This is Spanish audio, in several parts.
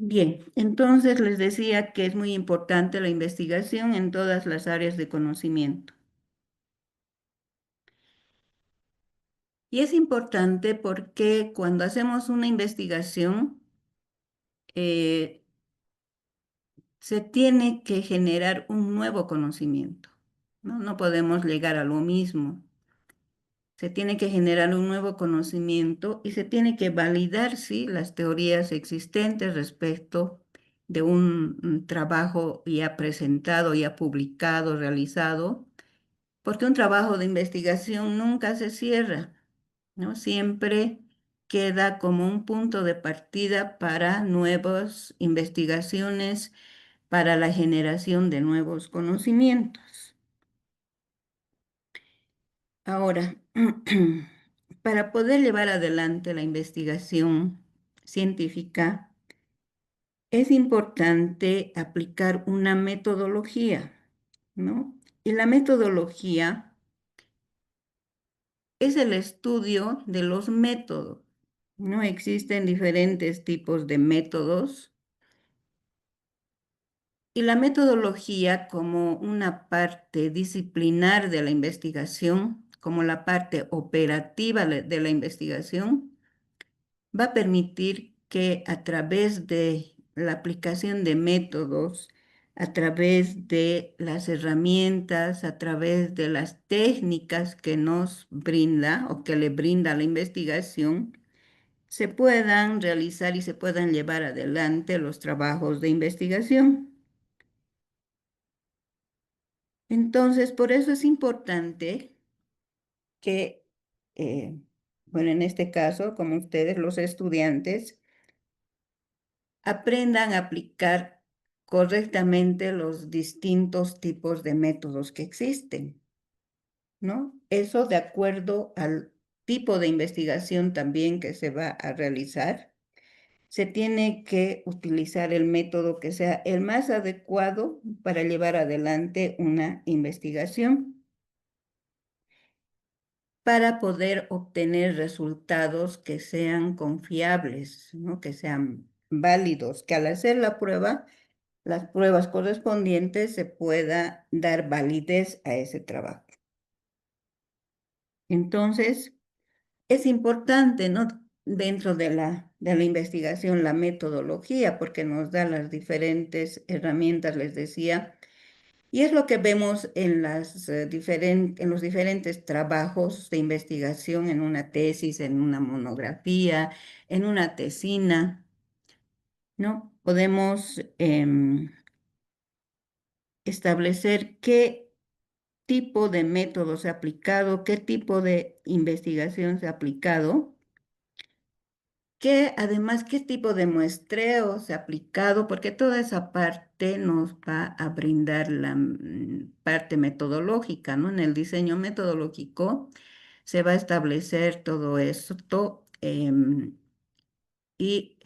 Bien, entonces les decía que es muy importante la investigación en todas las áreas de conocimiento. Y es importante porque cuando hacemos una investigación, eh, se tiene que generar un nuevo conocimiento, ¿no? No podemos llegar a lo mismo. Se tiene que generar un nuevo conocimiento y se tiene que validar, sí, las teorías existentes respecto de un trabajo ya presentado, ya publicado, realizado, porque un trabajo de investigación nunca se cierra, ¿no? Siempre queda como un punto de partida para nuevas investigaciones, para la generación de nuevos conocimientos. Ahora, para poder llevar adelante la investigación científica, es importante aplicar una metodología, ¿no? Y la metodología es el estudio de los métodos, ¿no? Existen diferentes tipos de métodos y la metodología como una parte disciplinar de la investigación, como la parte operativa de la investigación, va a permitir que a través de la aplicación de métodos, a través de las herramientas, a través de las técnicas que nos brinda o que le brinda la investigación, se puedan realizar y se puedan llevar adelante los trabajos de investigación. Entonces, por eso es importante que, eh, bueno, en este caso, como ustedes, los estudiantes, aprendan a aplicar correctamente los distintos tipos de métodos que existen, ¿no? Eso de acuerdo al tipo de investigación también que se va a realizar. Se tiene que utilizar el método que sea el más adecuado para llevar adelante una investigación, para poder obtener resultados que sean confiables, ¿no? Que sean válidos, que al hacer la prueba, las pruebas correspondientes se pueda dar validez a ese trabajo. Entonces, es importante, ¿no? Dentro de la investigación, la metodología, porque nos da las diferentes herramientas, les decía, y es lo que vemos en en los diferentes trabajos de investigación, en una tesis, en una monografía, en una tesina, ¿no? Podemos establecer qué tipo de método se ha aplicado, qué tipo de investigación se ha aplicado, además qué tipo de muestreo se ha aplicado, porque toda esa parte nos va a brindar la parte metodológica, ¿no? En el diseño metodológico se va a establecer todo esto y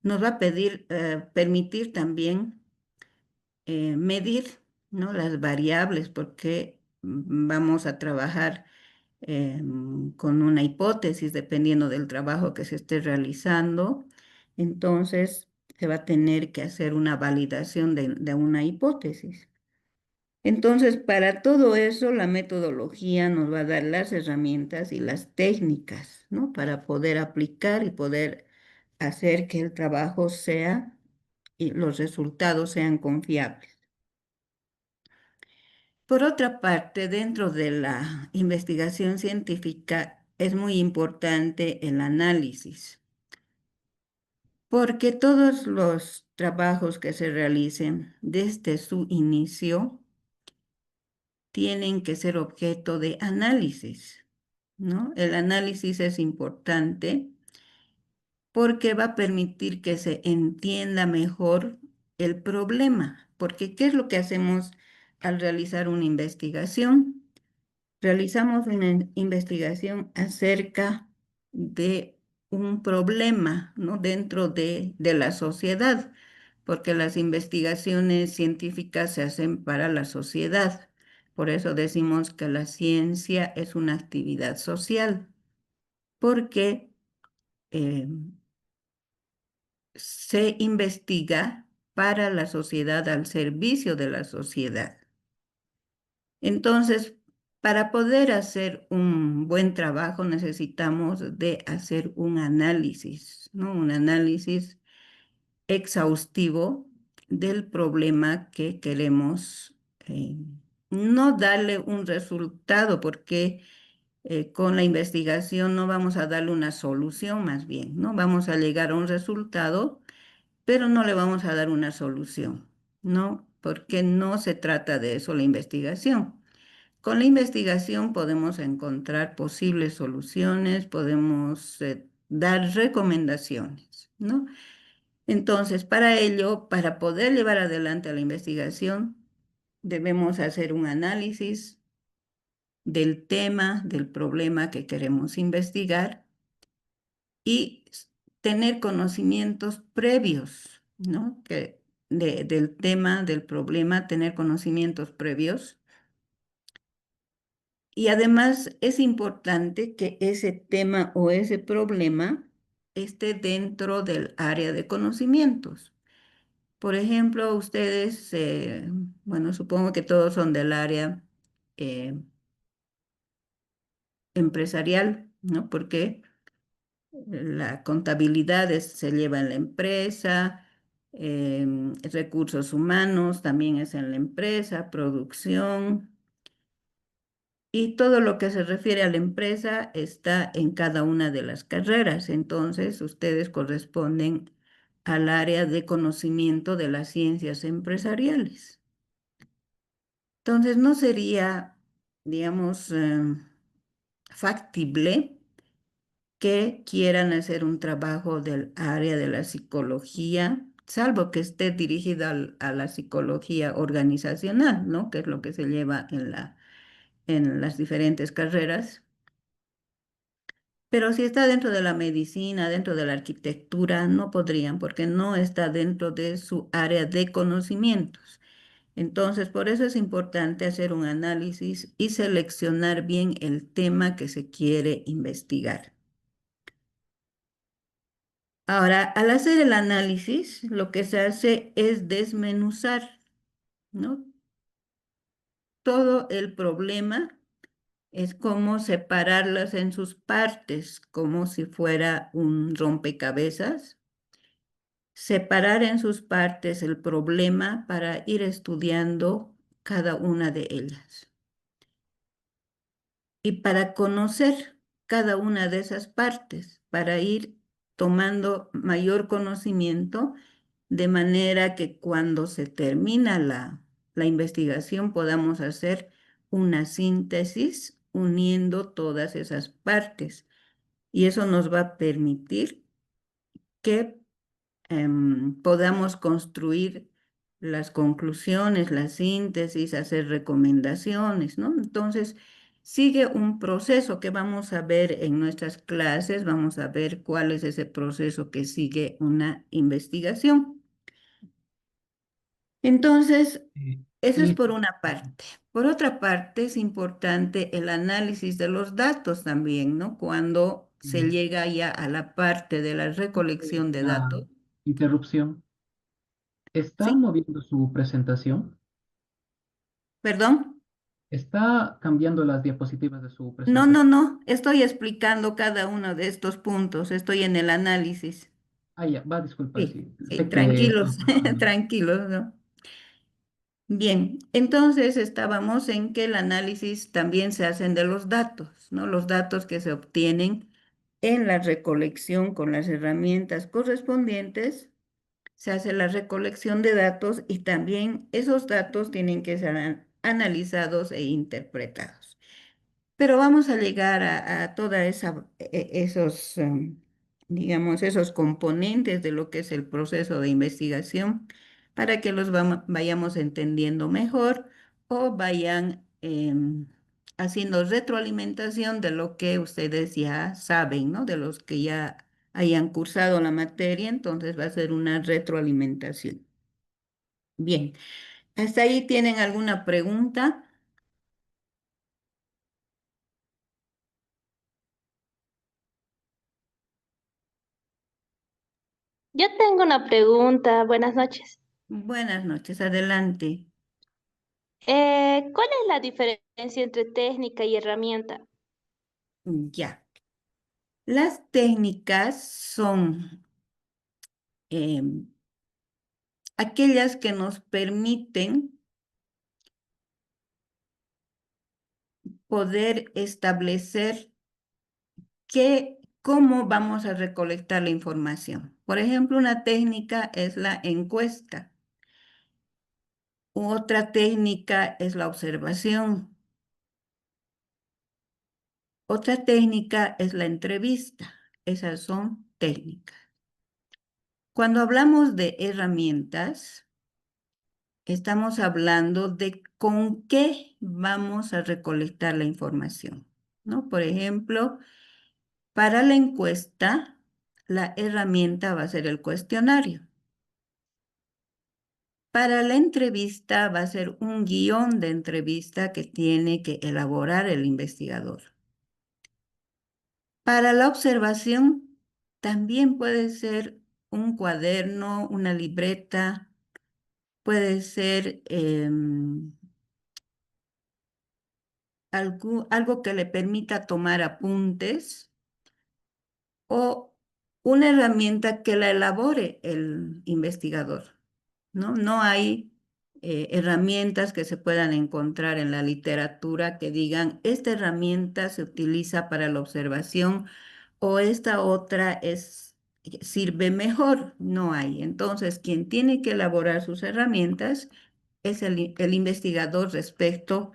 nos va a permitir también medir, ¿no? Las variables, porque vamos a trabajar con una hipótesis dependiendo del trabajo que se esté realizando. Entonces, se va a tener que hacer una validación de una hipótesis. Entonces, para todo eso, la metodología nos va a dar las herramientas y las técnicas, ¿no? Para poder aplicar y poder hacer que el trabajo sea y los resultados sean confiables. Por otra parte, dentro de la investigación científica es muy importante el análisis, porque todos los trabajos que se realicen desde su inicio tienen que ser objeto de análisis, ¿no? El análisis es importante porque va a permitir que se entienda mejor el problema, porque ¿qué es lo que hacemos al realizar una investigación? Realizamos una investigación acerca de un problema, ¿no? Dentro de la sociedad, porque las investigaciones científicas se hacen para la sociedad. Por eso decimos que la ciencia es una actividad social, porque eh, se investiga para la sociedad, al servicio de la sociedad. Entonces, para poder hacer un buen trabajo necesitamos de hacer un análisis, ¿no? Un análisis exhaustivo del problema que queremos, no darle un resultado, porque con la investigación no vamos a darle una solución, más bien, ¿no? Vamos a llegar a un resultado, pero no le vamos a dar una solución, ¿no? Porque no se trata de eso la investigación. Con la investigación podemos encontrar posibles soluciones, podemos dar recomendaciones, ¿no? Entonces, para ello, para poder llevar adelante la investigación, debemos hacer un análisis del tema, del problema que queremos investigar y tener conocimientos previos, ¿no? Del tema, del problema, tener conocimientos previos. Y además es importante que ese tema o ese problema esté dentro del área de conocimientos. Por ejemplo, ustedes, bueno, supongo que todos son del área eh, empresarial, ¿no? Porque la contabilidad se lleva en la empresa, recursos humanos también es en la empresa, producción, y todo lo que se refiere a la empresa está en cada una de las carreras. Entonces, ustedes corresponden al área de conocimiento de las ciencias empresariales. Entonces, no sería, digamos, factible que quieran hacer un trabajo del área de la psicología, salvo que esté dirigida a la psicología organizacional, ¿no? Que es lo que se lleva en las diferentes carreras. Pero si está dentro de la medicina, dentro de la arquitectura, no podrían, porque no está dentro de su área de conocimientos. Entonces, por eso es importante hacer un análisis y seleccionar bien el tema que se quiere investigar. Ahora, al hacer el análisis, lo que se hace es desmenuzar, ¿no? Todo el problema es como separarlas en sus partes, como si fuera un rompecabezas. Separar en sus partes el problema para ir estudiando cada una de ellas. Y para conocer cada una de esas partes, para ir tomando mayor conocimiento, de manera que cuando se termina la investigación podamos hacer una síntesis uniendo todas esas partes. Y eso nos va a permitir que podamos construir las conclusiones, la síntesis, hacer recomendaciones, ¿no? Entonces, sigue un proceso que vamos a ver en nuestras clases, vamos a ver cuál es ese proceso que sigue una investigación. Entonces, eso es Y por una parte. Por otra parte, es importante el análisis de los datos también, ¿no? Cuando se eh, llega ya a la parte de la recolección de una datos. interrupción. ¿Está ¿Sí? moviendo su presentación? ¿Perdón? ¿Está cambiando las diapositivas de su No, no, presentación? no, estoy explicando cada uno de estos puntos, estoy en el análisis. Ah, ya, va, disculpa, Sí, sí. sí, Sé que tranquilos, estamos trabajando. tranquilos, ¿no? Bien, entonces estábamos en que el análisis también se hacen de los datos, ¿no? Los datos que se obtienen en la recolección con las herramientas correspondientes, se hace la recolección de datos y también esos datos tienen que ser analizados e interpretados. Pero vamos a llegar a toda esos, digamos, esos componentes de lo que es el proceso de investigación para que los vayamos entendiendo mejor o vayan haciendo retroalimentación de lo que ustedes ya saben, ¿no? De los que ya hayan cursado la materia, entonces va a ser una retroalimentación. Bien, ¿hasta ahí tienen alguna pregunta? Yo tengo una pregunta. Buenas noches. Buenas noches, adelante. ¿Cuál es la diferencia entre técnica y herramienta? Ya. Las técnicas son aquellas que nos permiten poder establecer cómo vamos a recolectar la información. Por ejemplo, una técnica es la encuesta. Otra técnica es la observación. Otra técnica es la entrevista. Esas son técnicas. Cuando hablamos de herramientas, estamos hablando de con qué vamos a recolectar la información, ¿no? Por ejemplo, para la encuesta, la herramienta va a ser el cuestionario. Para la entrevista va a ser un guión de entrevista que tiene que elaborar el investigador. Para la observación, también puede ser un cuaderno, una libreta, puede ser algo que le permita tomar apuntes o una herramienta que la elabore el investigador, ¿no? No hay herramientas que se puedan encontrar en la literatura que digan, esta herramienta se utiliza para la observación o esta otra sirve mejor. No hay. Entonces, quien tiene que elaborar sus herramientas es el investigador respecto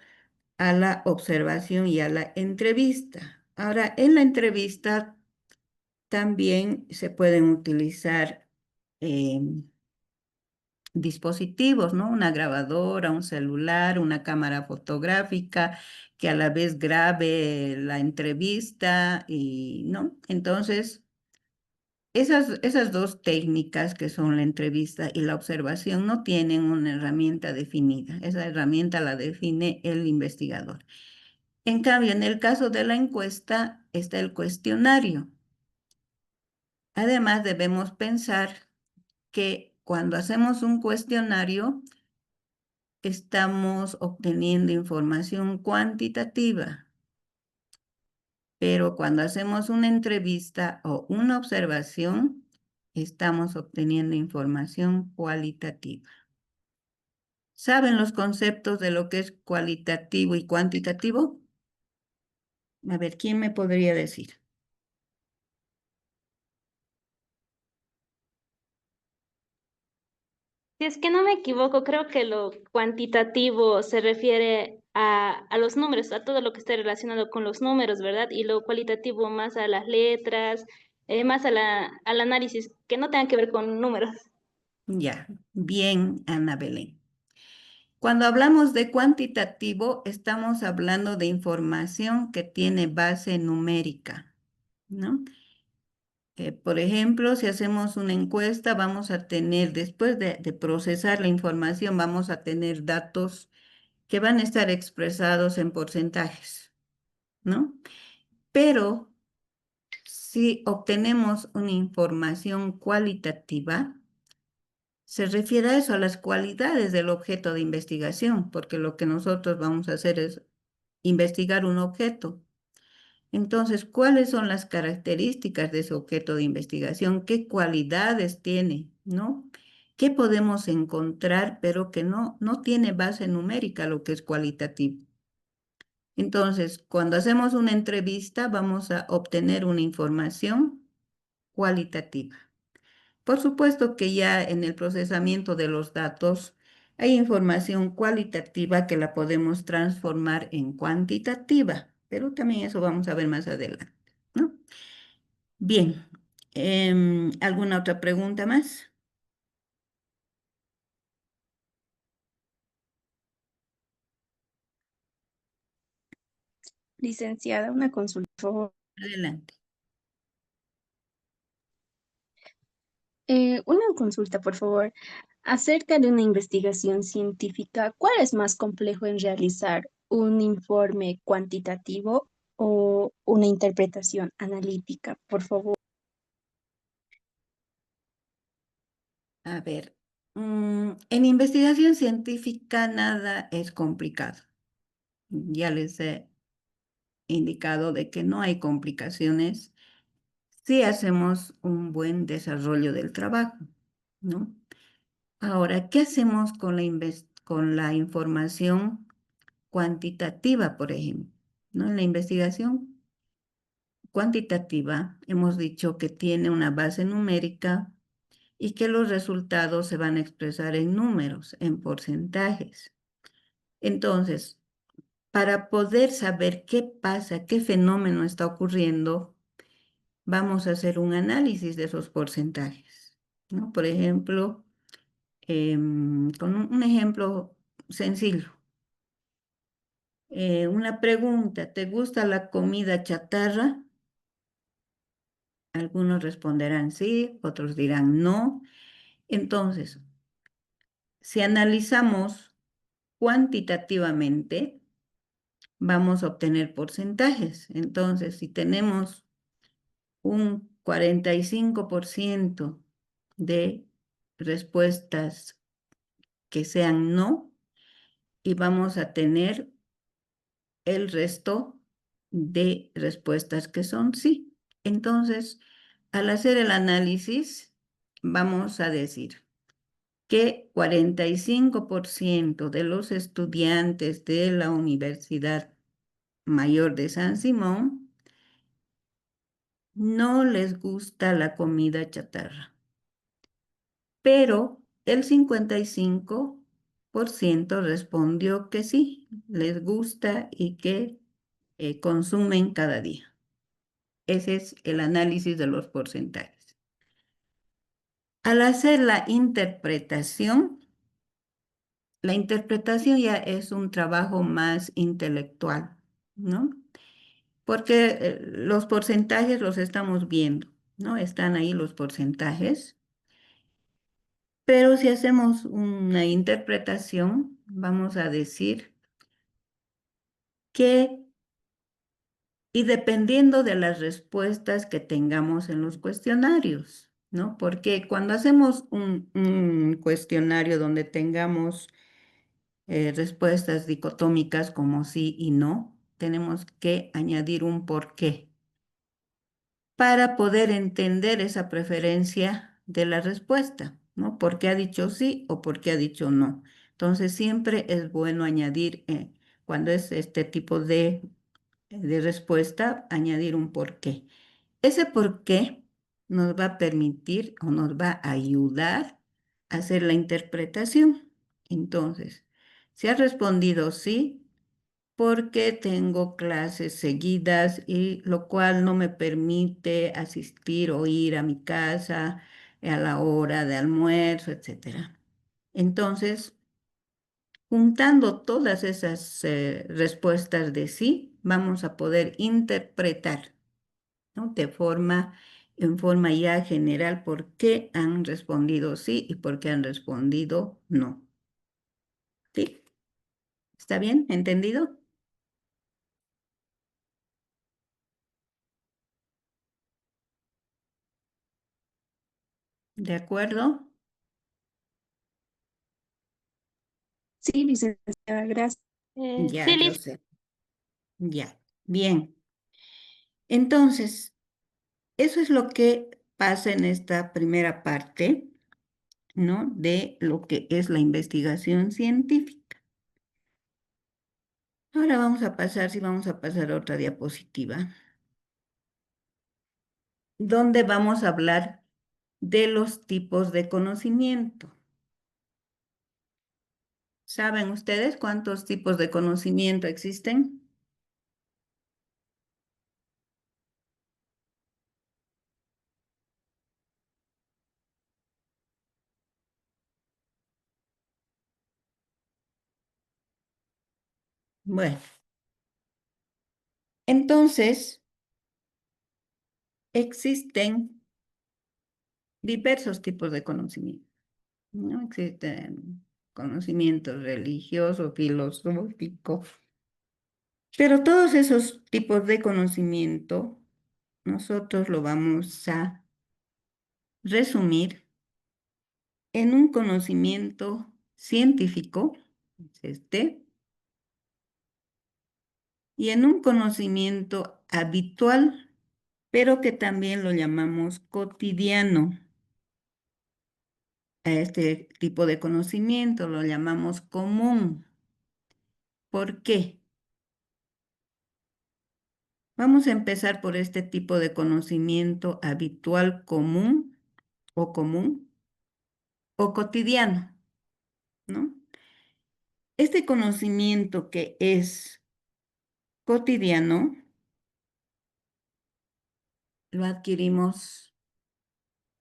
a la observación y a la entrevista. Ahora, en la entrevista también se pueden utilizar eh, dispositivos, ¿no? Una grabadora, un celular, una cámara fotográfica que a la vez grabe la entrevista y, ¿no? Entonces, esas dos técnicas que son la entrevista y la observación no tienen una herramienta definida. Esa herramienta la define el investigador. En cambio, en el caso de la encuesta está el cuestionario. Además, debemos pensar que cuando hacemos un cuestionario, estamos obteniendo información cuantitativa, pero cuando hacemos una entrevista o una observación, estamos obteniendo información cualitativa. ¿Saben los conceptos de lo que es cualitativo y cuantitativo? A ver, ¿quién me podría decir? Si es que no me equivoco, creo que lo cuantitativo se refiere a los números, a todo lo que esté relacionado con los números, ¿verdad? Y lo cualitativo más a las letras, más al análisis que no tenga que ver con números. Ya, bien, Ana Belén. Cuando hablamos de cuantitativo, estamos hablando de información que tiene base numérica, ¿no? Por ejemplo, si hacemos una encuesta, vamos a tener, después de procesar la información, vamos a tener datos que van a estar expresados en porcentajes, ¿no? Pero si obtenemos una información cualitativa, se refiere a eso, a las cualidades del objeto de investigación, porque lo que nosotros vamos a hacer es investigar un objeto. Entonces, ¿cuáles son las características de ese objeto de investigación? ¿Qué cualidades tiene? ¿No? ¿Qué podemos encontrar, pero que no tiene base numérica, lo que es cualitativo? Entonces, cuando hacemos una entrevista, vamos a obtener una información cualitativa. Por supuesto que ya en el procesamiento de los datos hay información cualitativa que la podemos transformar en cuantitativa, pero también eso vamos a ver más adelante, ¿no? Bien, ¿alguna otra pregunta más? Licenciada, una consulta, por favor. Adelante. Una consulta, por favor. Acerca de una investigación científica, ¿cuál es más complejo en realizar? ¿Un informe cuantitativo o una interpretación analítica? Por favor. A ver, en investigación científica nada es complicado. Ya les he indicado de que no hay complicaciones si hacemos un buen desarrollo del trabajo, ¿no? Ahora, ¿qué hacemos con con la información cuantitativa, por ejemplo? ¿No? En la investigación cuantitativa hemos dicho que tiene una base numérica y que los resultados se van a expresar en números, en porcentajes. Entonces, para poder saber qué pasa, qué fenómeno está ocurriendo, vamos a hacer un análisis de esos porcentajes, ¿no? Por ejemplo, con un ejemplo sencillo. Una pregunta, ¿te gusta la comida chatarra? Algunos responderán sí, otros dirán no. Entonces, si analizamos cuantitativamente, vamos a obtener porcentajes. Entonces, si tenemos un 45% de respuestas que sean no, y vamos a tener el resto de respuestas que son sí. Entonces, al hacer el análisis, vamos a decir que 45% de los estudiantes de la Universidad Mayor de San Simón no les gusta la comida chatarra, pero el 55% respondió que sí, les gusta y que consumen cada día. Ese es el análisis de los porcentajes. Al hacer la interpretación ya es un trabajo más intelectual, ¿no? Porque los porcentajes los estamos viendo, ¿no? Están ahí los porcentajes, pero si hacemos una interpretación, vamos a decir que, y dependiendo de las respuestas que tengamos en los cuestionarios, ¿no? Porque cuando hacemos un cuestionario donde tengamos respuestas dicotómicas como sí y no, tenemos que añadir un porqué para poder entender esa preferencia de la respuesta, ¿no? ¿Por qué ha dicho sí o por qué ha dicho no? Entonces siempre es bueno añadir, cuando es este tipo de respuesta, añadir un porqué. Ese porqué nos va a permitir o nos va a ayudar a hacer la interpretación. Entonces, si ha respondido sí, porque tengo clases seguidas y lo cual no me permite asistir o ir a mi casa a la hora de almuerzo, etcétera. Entonces, juntando todas esas respuestas de sí, vamos a poder interpretar, ¿no? En forma ya general, por qué han respondido sí y por qué han respondido no. ¿Sí? ¿Está bien? ¿Entendido? ¿De acuerdo? Sí, licenciada, gracias. Ya, Sí, yo listo. sé. Ya. Bien. Entonces, eso es lo que pasa en esta primera parte, ¿no? De lo que es la investigación científica. Ahora vamos a pasar, si vamos a pasar a otra diapositiva, donde vamos a hablar de los tipos de conocimiento. ¿Saben ustedes cuántos tipos de conocimiento existen? Bueno, entonces existen diversos tipos de conocimiento, ¿no? Existen conocimientos religiosos, filosóficos, pero todos esos tipos de conocimiento nosotros lo vamos a resumir en un conocimiento científico, es este, y en un conocimiento habitual, pero que también lo llamamos cotidiano. A este tipo de conocimiento lo llamamos común. ¿Por qué? Vamos a empezar por este tipo de conocimiento habitual común o cotidiano, ¿no? Este conocimiento que es cotidiano lo adquirimos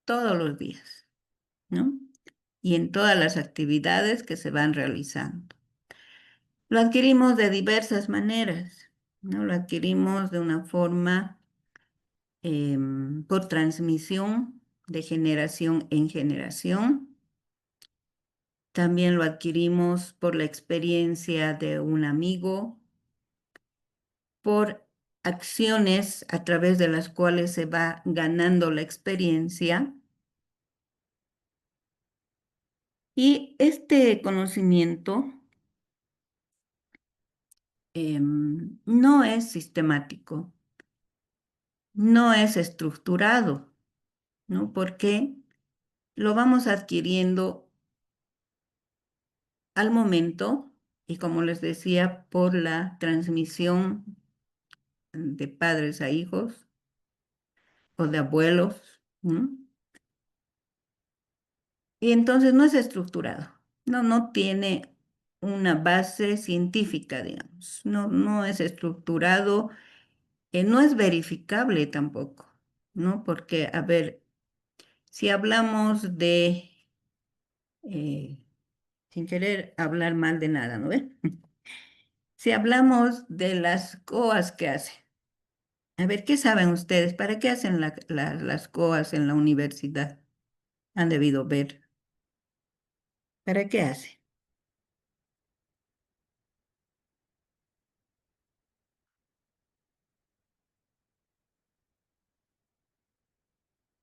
todos los días, ¿no? Y en todas las actividades que se van realizando. Lo adquirimos de diversas maneras, ¿no? Lo adquirimos de una forma por transmisión de generación en generación. También lo adquirimos por la experiencia de un amigo, por acciones a través de las cuales se va ganando la experiencia. Y este conocimiento no es sistemático, no es estructurado, ¿no? Porque lo vamos adquiriendo al momento y, como les decía, por la transmisión de padres a hijos o de abuelos, ¿no? Y entonces no es estructurado, no tiene una base científica, digamos, no es estructurado, no es verificable tampoco, ¿no? Porque, a ver, si hablamos eh, sin querer hablar mal de nada, ¿no ve? Si hablamos de las COAs que hacen, a ver, ¿qué saben ustedes? ¿Para qué hacen las COAs en la universidad? Han debido ver. ¿Para qué hacen?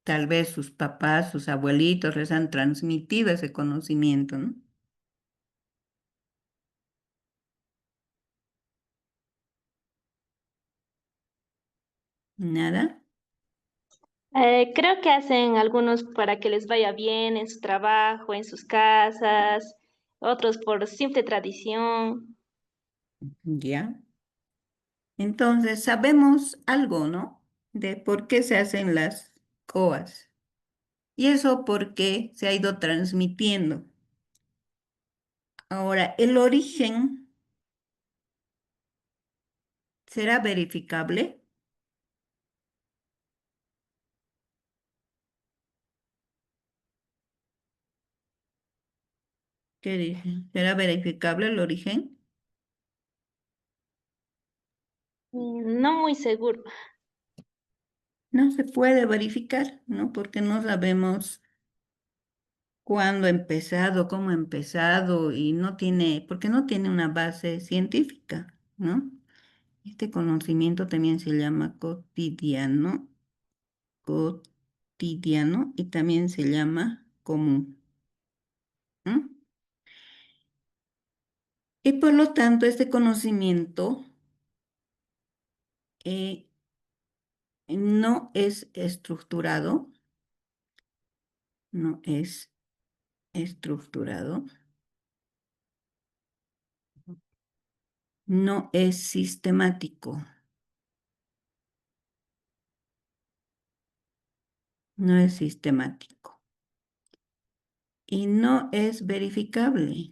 Tal vez sus papás, sus abuelitos les han transmitido ese conocimiento, ¿no? Nada. Creo que hacen algunos para que les vaya bien en su trabajo, en sus casas, otros por simple tradición. Ya. Entonces, sabemos algo, ¿no? De por qué se hacen las COAs. Y eso porque se ha ido transmitiendo. Ahora, el origen será verificable. ¿Qué dije? ¿Será verificable el origen? No muy seguro. No se puede verificar, ¿no? Porque no sabemos cuándo ha empezado, cómo ha empezado y no tiene, porque no tiene una base científica, ¿no? Este conocimiento también se llama cotidiano y también se llama común, ¿no? Y por lo tanto, este conocimiento eh, no es estructurado, no es estructurado, no es sistemático, no es sistemático y no es verificable.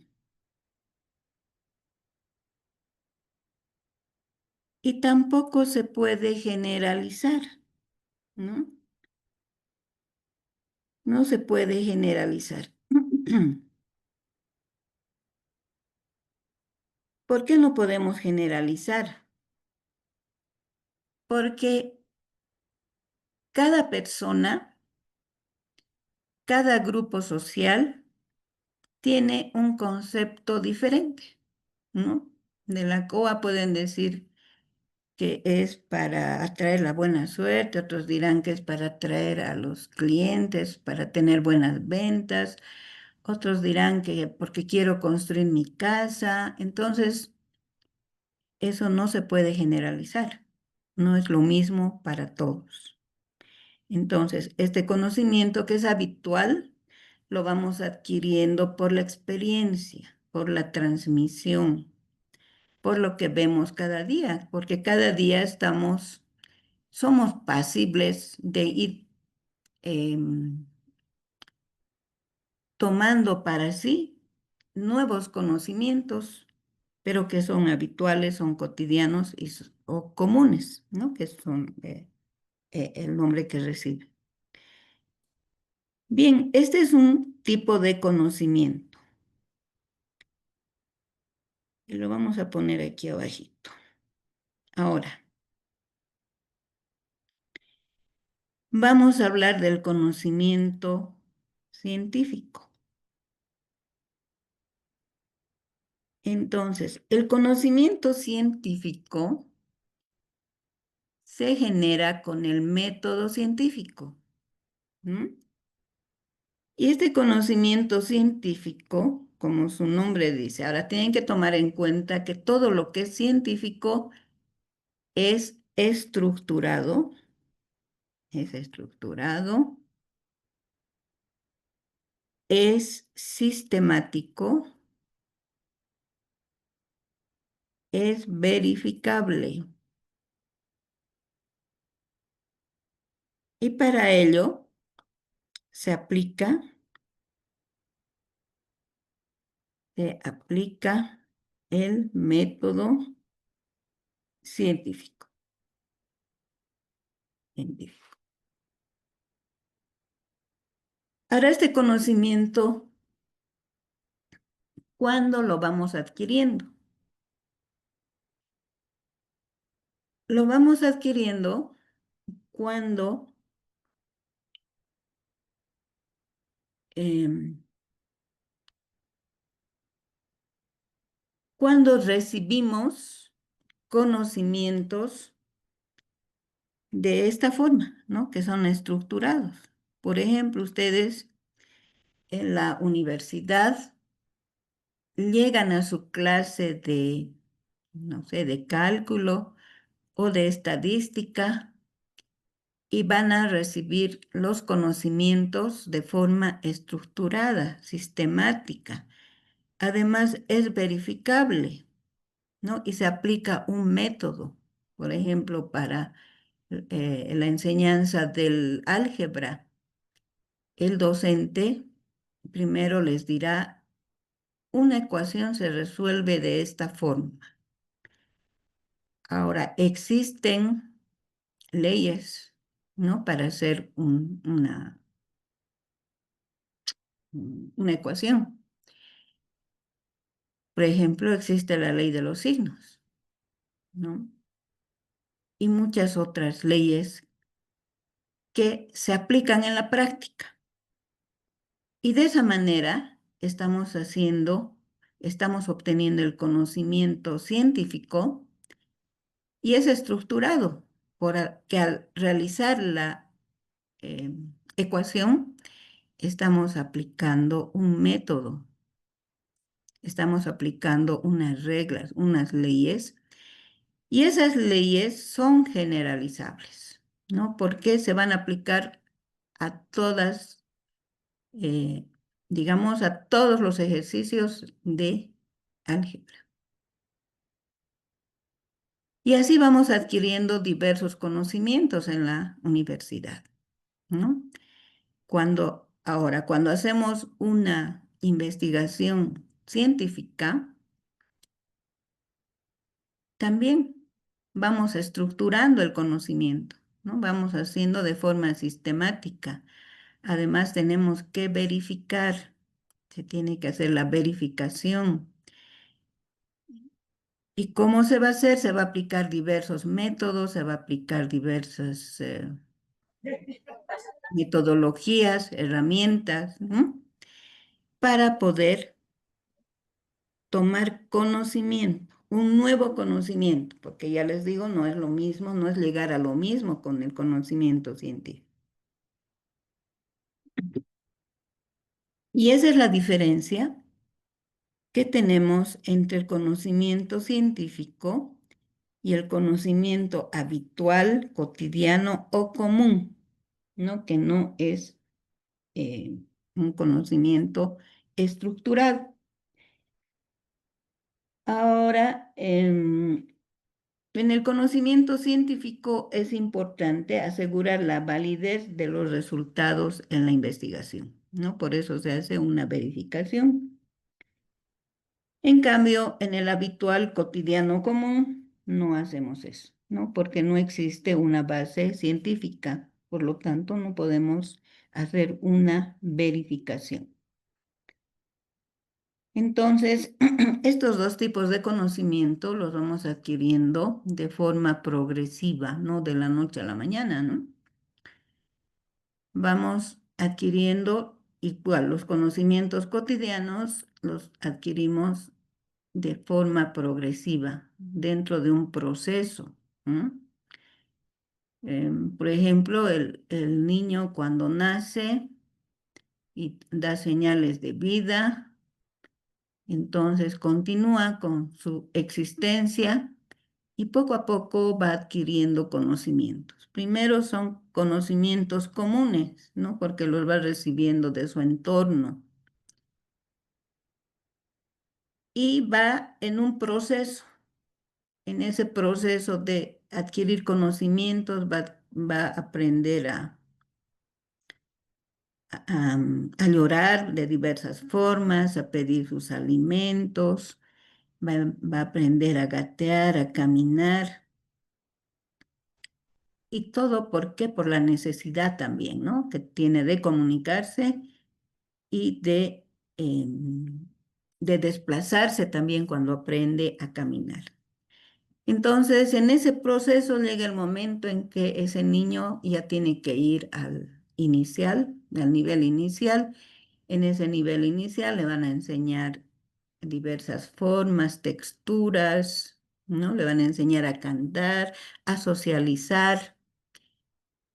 Y tampoco se puede generalizar, ¿no? No se puede generalizar. ¿Por qué no podemos generalizar? Porque cada persona, cada grupo social tiene un concepto diferente, ¿no? De la COA pueden decir que es para atraer la buena suerte, otros dirán que es para atraer a los clientes, para tener buenas ventas, Otros dirán que porque quiero construir mi casa. Entonces, eso no se puede generalizar. No es lo mismo para todos. Entonces, este conocimiento que es habitual lo vamos adquiriendo por la experiencia, por la transmisión, por lo que vemos cada día, porque cada día somos pasibles de ir tomando para sí nuevos conocimientos, pero que son habituales, son cotidianos o comunes, ¿no? Que son el nombre que recibe. Bien, este es un tipo de conocimiento. Y lo vamos a poner aquí abajito. Ahora, vamos a hablar del conocimiento científico. Entonces, el conocimiento científico se genera con el método científico. ¿M? Y este conocimiento científico, como su nombre dice, ahora tienen que tomar en cuenta que todo lo que es científico es estructurado, es sistemático, es verificable. Y para ello se aplica el método científico. científico. Ahora, este conocimiento, ¿cuándo lo vamos adquiriendo? Lo vamos adquiriendo cuando, em, cuando recibimos conocimientos de esta forma, ¿no? Que son estructurados. Por ejemplo, ustedes en la universidad llegan a su clase de, no sé, de cálculo o de estadística y van a recibir los conocimientos de forma estructurada, sistemática. Además, es verificable, ¿no? Y se aplica un método, por ejemplo, para la enseñanza del álgebra. El docente primero les dirá, una ecuación se resuelve de esta forma. Ahora, existen leyes, ¿no? Para hacer una ecuación. Por ejemplo, existe la ley de los signos, ¿no? Y muchas otras leyes que se aplican en la práctica. Y de esa manera estamos obteniendo el conocimiento científico y es estructurado que al realizar la ecuación estamos aplicando un método, estamos aplicando unas reglas, unas leyes, y esas leyes son generalizables, ¿no? Porque se van a aplicar a todas, eh, digamos, a todos los ejercicios de álgebra. Y así vamos adquiriendo diversos conocimientos en la universidad, ¿no? Cuando hacemos una investigación científica, también vamos estructurando el conocimiento, ¿no? Vamos haciendo de forma sistemática. Además, tenemos que verificar, se tiene que hacer la verificación. ¿Y cómo se va a hacer? Se va a aplicar diversos métodos, se va a aplicar diversas metodologías, herramientas, ¿no? Para poder tomar conocimiento, un nuevo conocimiento, porque ya les digo, no es lo mismo, no es llegar a lo mismo con el conocimiento científico. Y esa es la diferencia que tenemos entre el conocimiento científico y el conocimiento habitual, cotidiano o común, ¿no? Que no es eh, un conocimiento estructurado. Ahora, en el conocimiento científico es importante asegurar la validez de los resultados en la investigación, ¿no? Por eso se hace una verificación. En cambio, en el habitual cotidiano común no hacemos eso, ¿no? Porque no existe una base científica, por lo tanto no podemos hacer una verificación. Entonces, estos dos tipos de conocimiento los vamos adquiriendo de forma progresiva, no de la noche a la mañana, ¿no? Vamos adquiriendo igual los conocimientos cotidianos, los adquirimos de forma progresiva dentro de un proceso. ¿No? Por ejemplo, el niño cuando nace y da señales de vida, entonces continúa con su existencia y poco a poco va adquiriendo conocimientos. Primero son conocimientos comunes, ¿no? Porque los va recibiendo de su entorno y va en un proceso. En ese proceso de adquirir conocimientos va a aprender a llorar de diversas formas, a pedir sus alimentos, va a aprender a gatear, a caminar. Y todo, ¿por qué? Por la necesidad también, ¿no? Que tiene de comunicarse y de desplazarse también cuando aprende a caminar. Entonces, en ese proceso llega el momento en que ese niño ya tiene que ir al inicial, al nivel inicial. En ese nivel inicial le van a enseñar diversas formas, texturas, ¿no? Le van a enseñar a cantar, a socializar,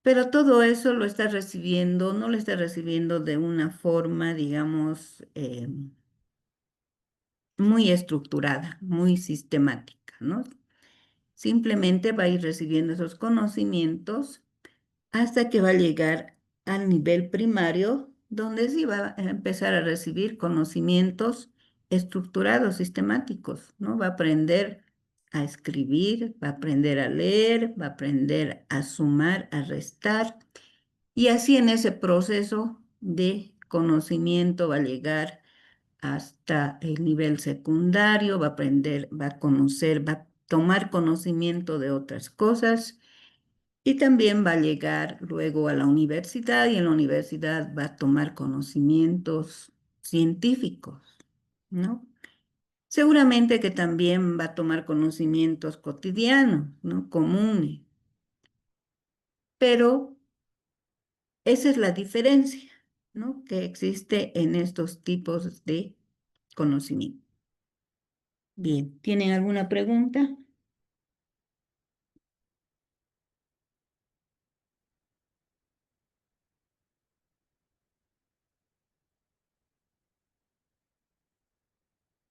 pero todo eso lo está recibiendo, no lo está recibiendo de una forma, digamos, muy estructurada, muy sistemática, ¿no? Simplemente va a ir recibiendo esos conocimientos hasta que va a llegar al nivel primario, donde sí va a empezar a recibir conocimientos estructurados, sistemáticos, ¿no? Va a aprender a escribir, va a aprender a leer, va a aprender a sumar, a restar, y así en ese proceso de conocimiento va a llegar hasta el nivel secundario, va a aprender, va a conocer, va a tomar conocimiento de otras cosas y también va a llegar luego a la universidad y en la universidad va a tomar conocimientos científicos, ¿no? Seguramente que también va a tomar conocimientos cotidianos, ¿no? Comunes, pero esa es la diferencia, ¿no? Que existe en estos tipos de conocimiento. Bien, ¿tienen alguna pregunta?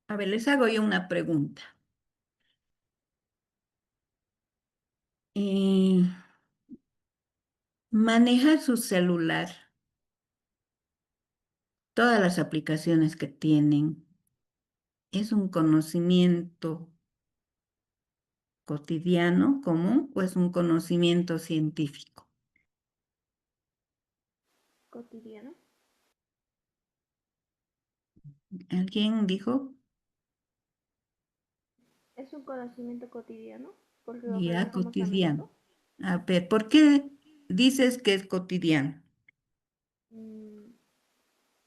A ver, les hago yo una pregunta. Eh, Manejar su celular, todas las aplicaciones que tienen, ¿es un conocimiento cotidiano, común, o es un conocimiento científico? Cotidiano. ¿Alguien dijo? Es un conocimiento cotidiano porque lo Ya, realizamos a cotidiano. menudo. A ver, ¿por qué dices que es cotidiano? Mm,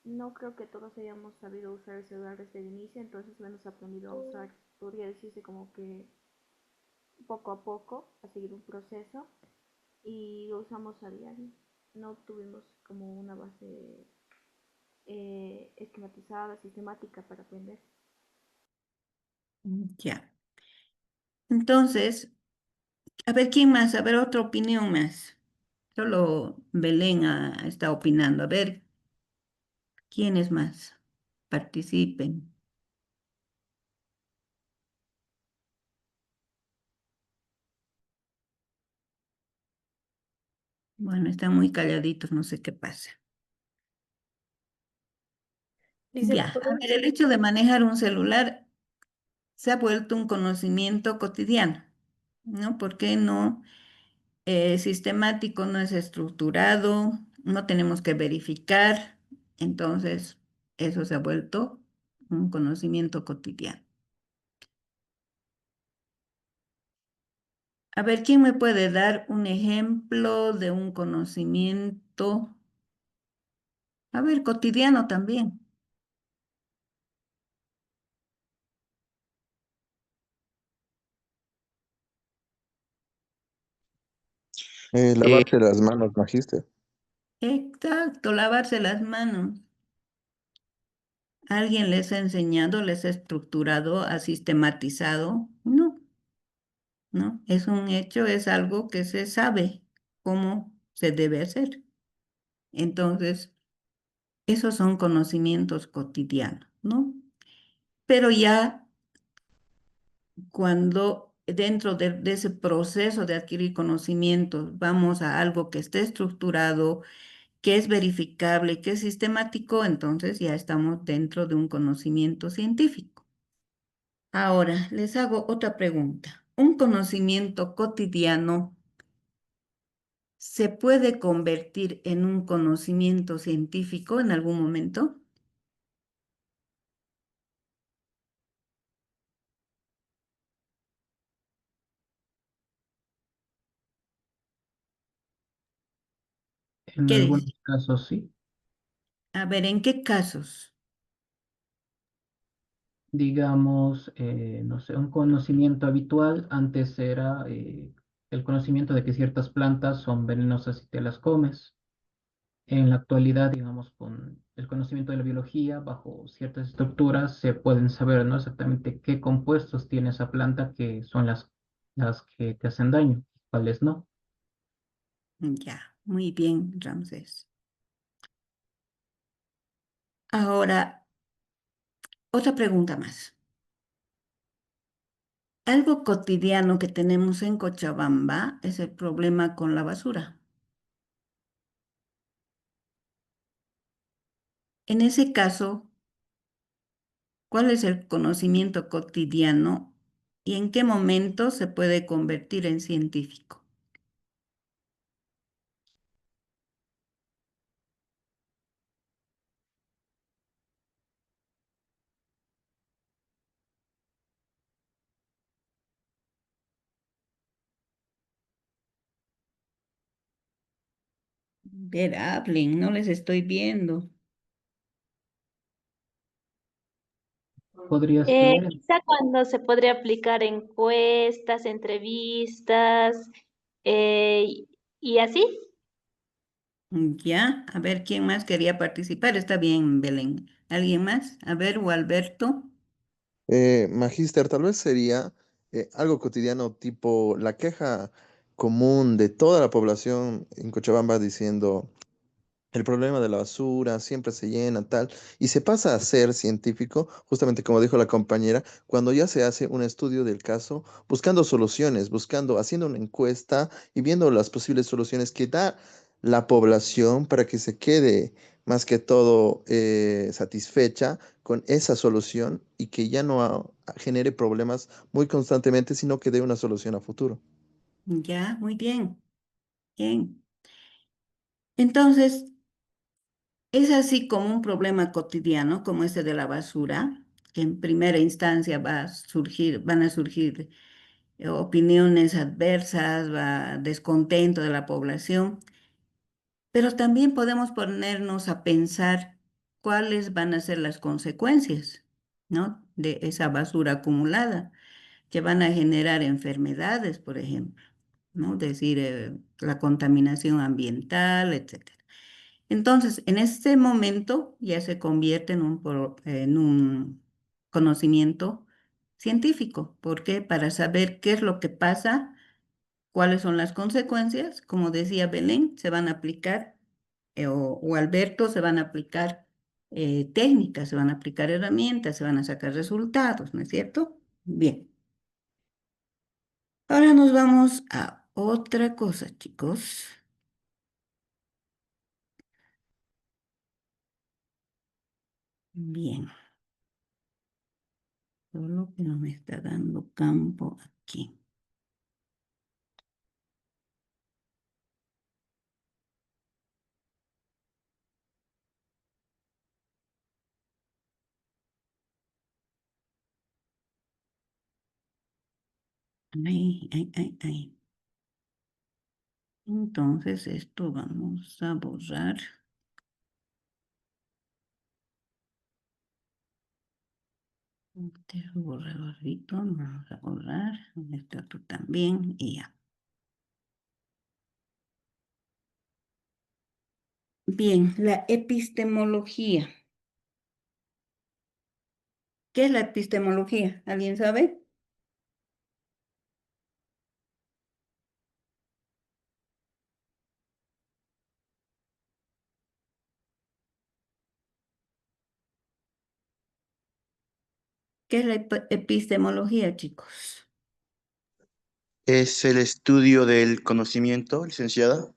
no creo que todos hayamos sabido usar el celular desde el inicio, entonces lo hemos aprendido a usar, podría decirse como que poco a poco, a seguir un proceso y lo usamos a diario. No tuvimos como una base esquematizada, sistemática para aprender. Ya. Entonces, a ver, ¿quién más? A ver, otra opinión más. Solo Belén está opinando. A ver, ¿Quiénes más? Participen. Bueno, están muy calladitos, no sé qué pasa. Dice, Ya, a ver, el hecho de manejar un celular se ha vuelto un conocimiento cotidiano, ¿no? ¿Por qué no? Sistemático, no es estructurado, no tenemos que verificar, entonces eso se ha vuelto un conocimiento cotidiano. A ver, ¿quién me puede dar un ejemplo de un conocimiento? A ver, cotidiano también. Lavarse las manos, magíster. Exacto, lavarse las manos. ¿Alguien les ha enseñado, les ha estructurado, ha sistematizado? No, no, es un hecho, es algo que se sabe cómo se debe hacer. Entonces, esos son conocimientos cotidianos, ¿no? Pero ya cuando dentro de ese proceso de adquirir conocimientos vamos a algo que esté estructurado, que es verificable, que es sistemático, entonces ya estamos dentro de un conocimiento científico. Ahora, les hago otra pregunta. ¿Un conocimiento cotidiano se puede convertir en un conocimiento científico en algún momento? En ¿Qué dice? algunos casos sí. A ver, ¿en qué casos? Digamos, no sé, un conocimiento habitual antes era el conocimiento de que ciertas plantas son venenosas si te las comes. En la actualidad, digamos, con el conocimiento de la biología, bajo ciertas estructuras, se pueden saber, ¿no? Exactamente qué compuestos tiene esa planta que son las que te hacen daño, cuáles no. Ya, muy bien, Ramsés. Ahora, otra pregunta más. Algo cotidiano que tenemos en Cochabamba es el problema con la basura. En ese caso, ¿cuál es el conocimiento cotidiano y en qué momento se puede convertir en científico? Ver, hablen, no les estoy viendo. Podría ser, Quizá cuando se podría aplicar encuestas, entrevistas, y así. Ya, a ver quién más quería participar. Está bien, Belén. ¿Alguien más? A ver, o Alberto. Magíster, tal vez sería algo cotidiano tipo la queja común de toda la población en Cochabamba diciendo el problema de la basura siempre se llena, tal, y se pasa a ser científico, justamente como dijo la compañera, cuando ya se hace un estudio del caso, buscando soluciones, haciendo una encuesta y viendo las posibles soluciones que da la población para que se quede más que todo satisfecha con esa solución y que ya no genere problemas muy constantemente, sino que dé una solución a futuro. Ya, muy bien. Bien. Entonces, es así como un problema cotidiano, como este de la basura, que en primera instancia van a surgir opiniones adversas, descontento de la población, pero también podemos ponernos a pensar cuáles van a ser las consecuencias, ¿no? De esa basura acumulada, que van a generar enfermedades, por ejemplo, ¿no? Es decir, la contaminación ambiental, etcétera. Entonces, en este momento ya se convierte en un conocimiento científico. ¿Por qué? Para saber qué es lo que pasa, cuáles son las consecuencias. Como decía Belén, se van a aplicar, o Alberto, se van a aplicar técnicas, se van a aplicar herramientas, se van a sacar resultados, ¿no es cierto? Bien. Ahora nos vamos a otra cosa, chicos. Bien. Solo que no me está dando campo aquí. Ahí, ahí, ahí, ahí. Entonces esto vamos a borrar. Este borradorcito, vamos a borrar. Este otro también y ya. Bien, la epistemología. ¿Qué es la epistemología? ¿Alguien sabe? ¿Qué es la epistemología, chicos? ¿Es el estudio del conocimiento, licenciada?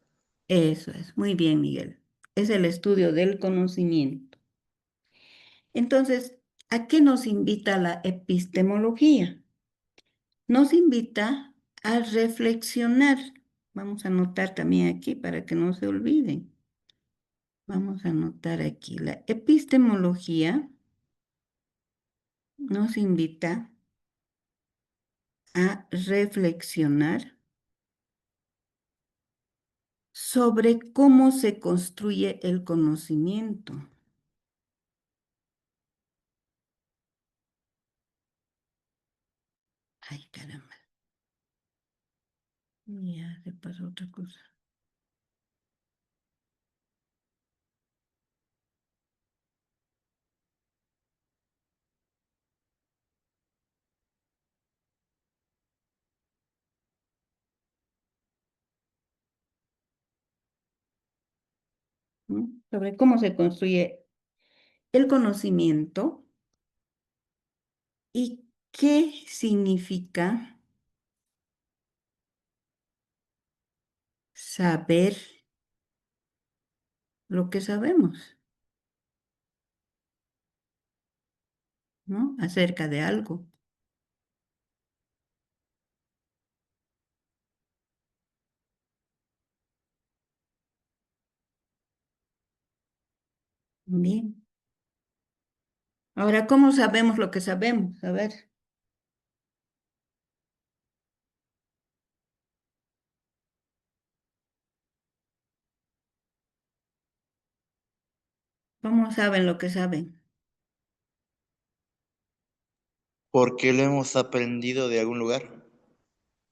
Eso es, muy bien, Miguel. Es el estudio del conocimiento. Entonces, ¿a qué nos invita la epistemología? Nos invita a reflexionar. Vamos a anotar también aquí para que no se olviden. Vamos a anotar aquí. La epistemología nos invita a reflexionar sobre cómo se construye el conocimiento. Ay, caramba. Ya se pasó otra cosa. ¿No? Sobre cómo se construye el conocimiento y qué significa saber lo que sabemos, ¿no? Acerca de algo. Bien. Ahora, ¿cómo sabemos lo que sabemos? A ver, ¿cómo saben lo que saben? ¿Porque lo hemos aprendido de algún lugar?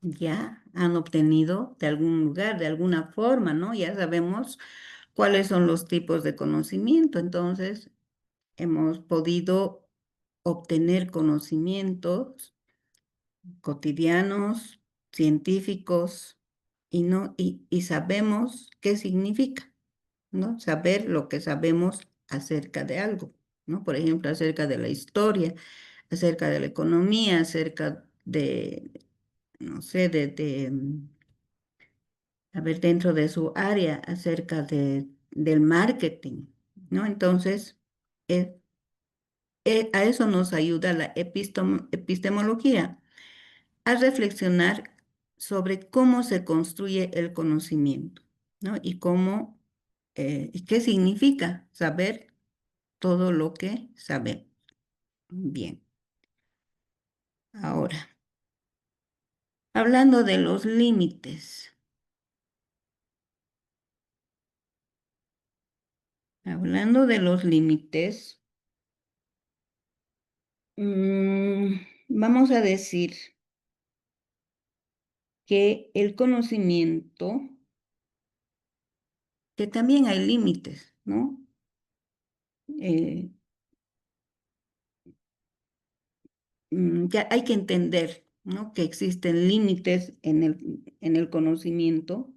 Ya han obtenido de algún lugar, de alguna forma, ¿no? Ya sabemos cuáles son los tipos de conocimiento. Entonces, hemos podido obtener conocimientos cotidianos, científicos, y, no, y sabemos qué significa, ¿no? Saber lo que sabemos acerca de algo, ¿no? Por ejemplo, acerca de la historia, acerca de la economía, acerca de, no sé, a ver, dentro de su área, acerca del marketing, ¿no? Entonces, eh, a eso nos ayuda la epistemología, a reflexionar sobre cómo se construye el conocimiento, ¿no? Y cómo, y qué significa saber todo lo que sabemos. Bien, ahora, hablando de los límites, hablando de los límites, vamos a decir que el conocimiento, que también hay límites, ¿no? Eh, ya hay que entender, ¿no? Que existen límites en el conocimiento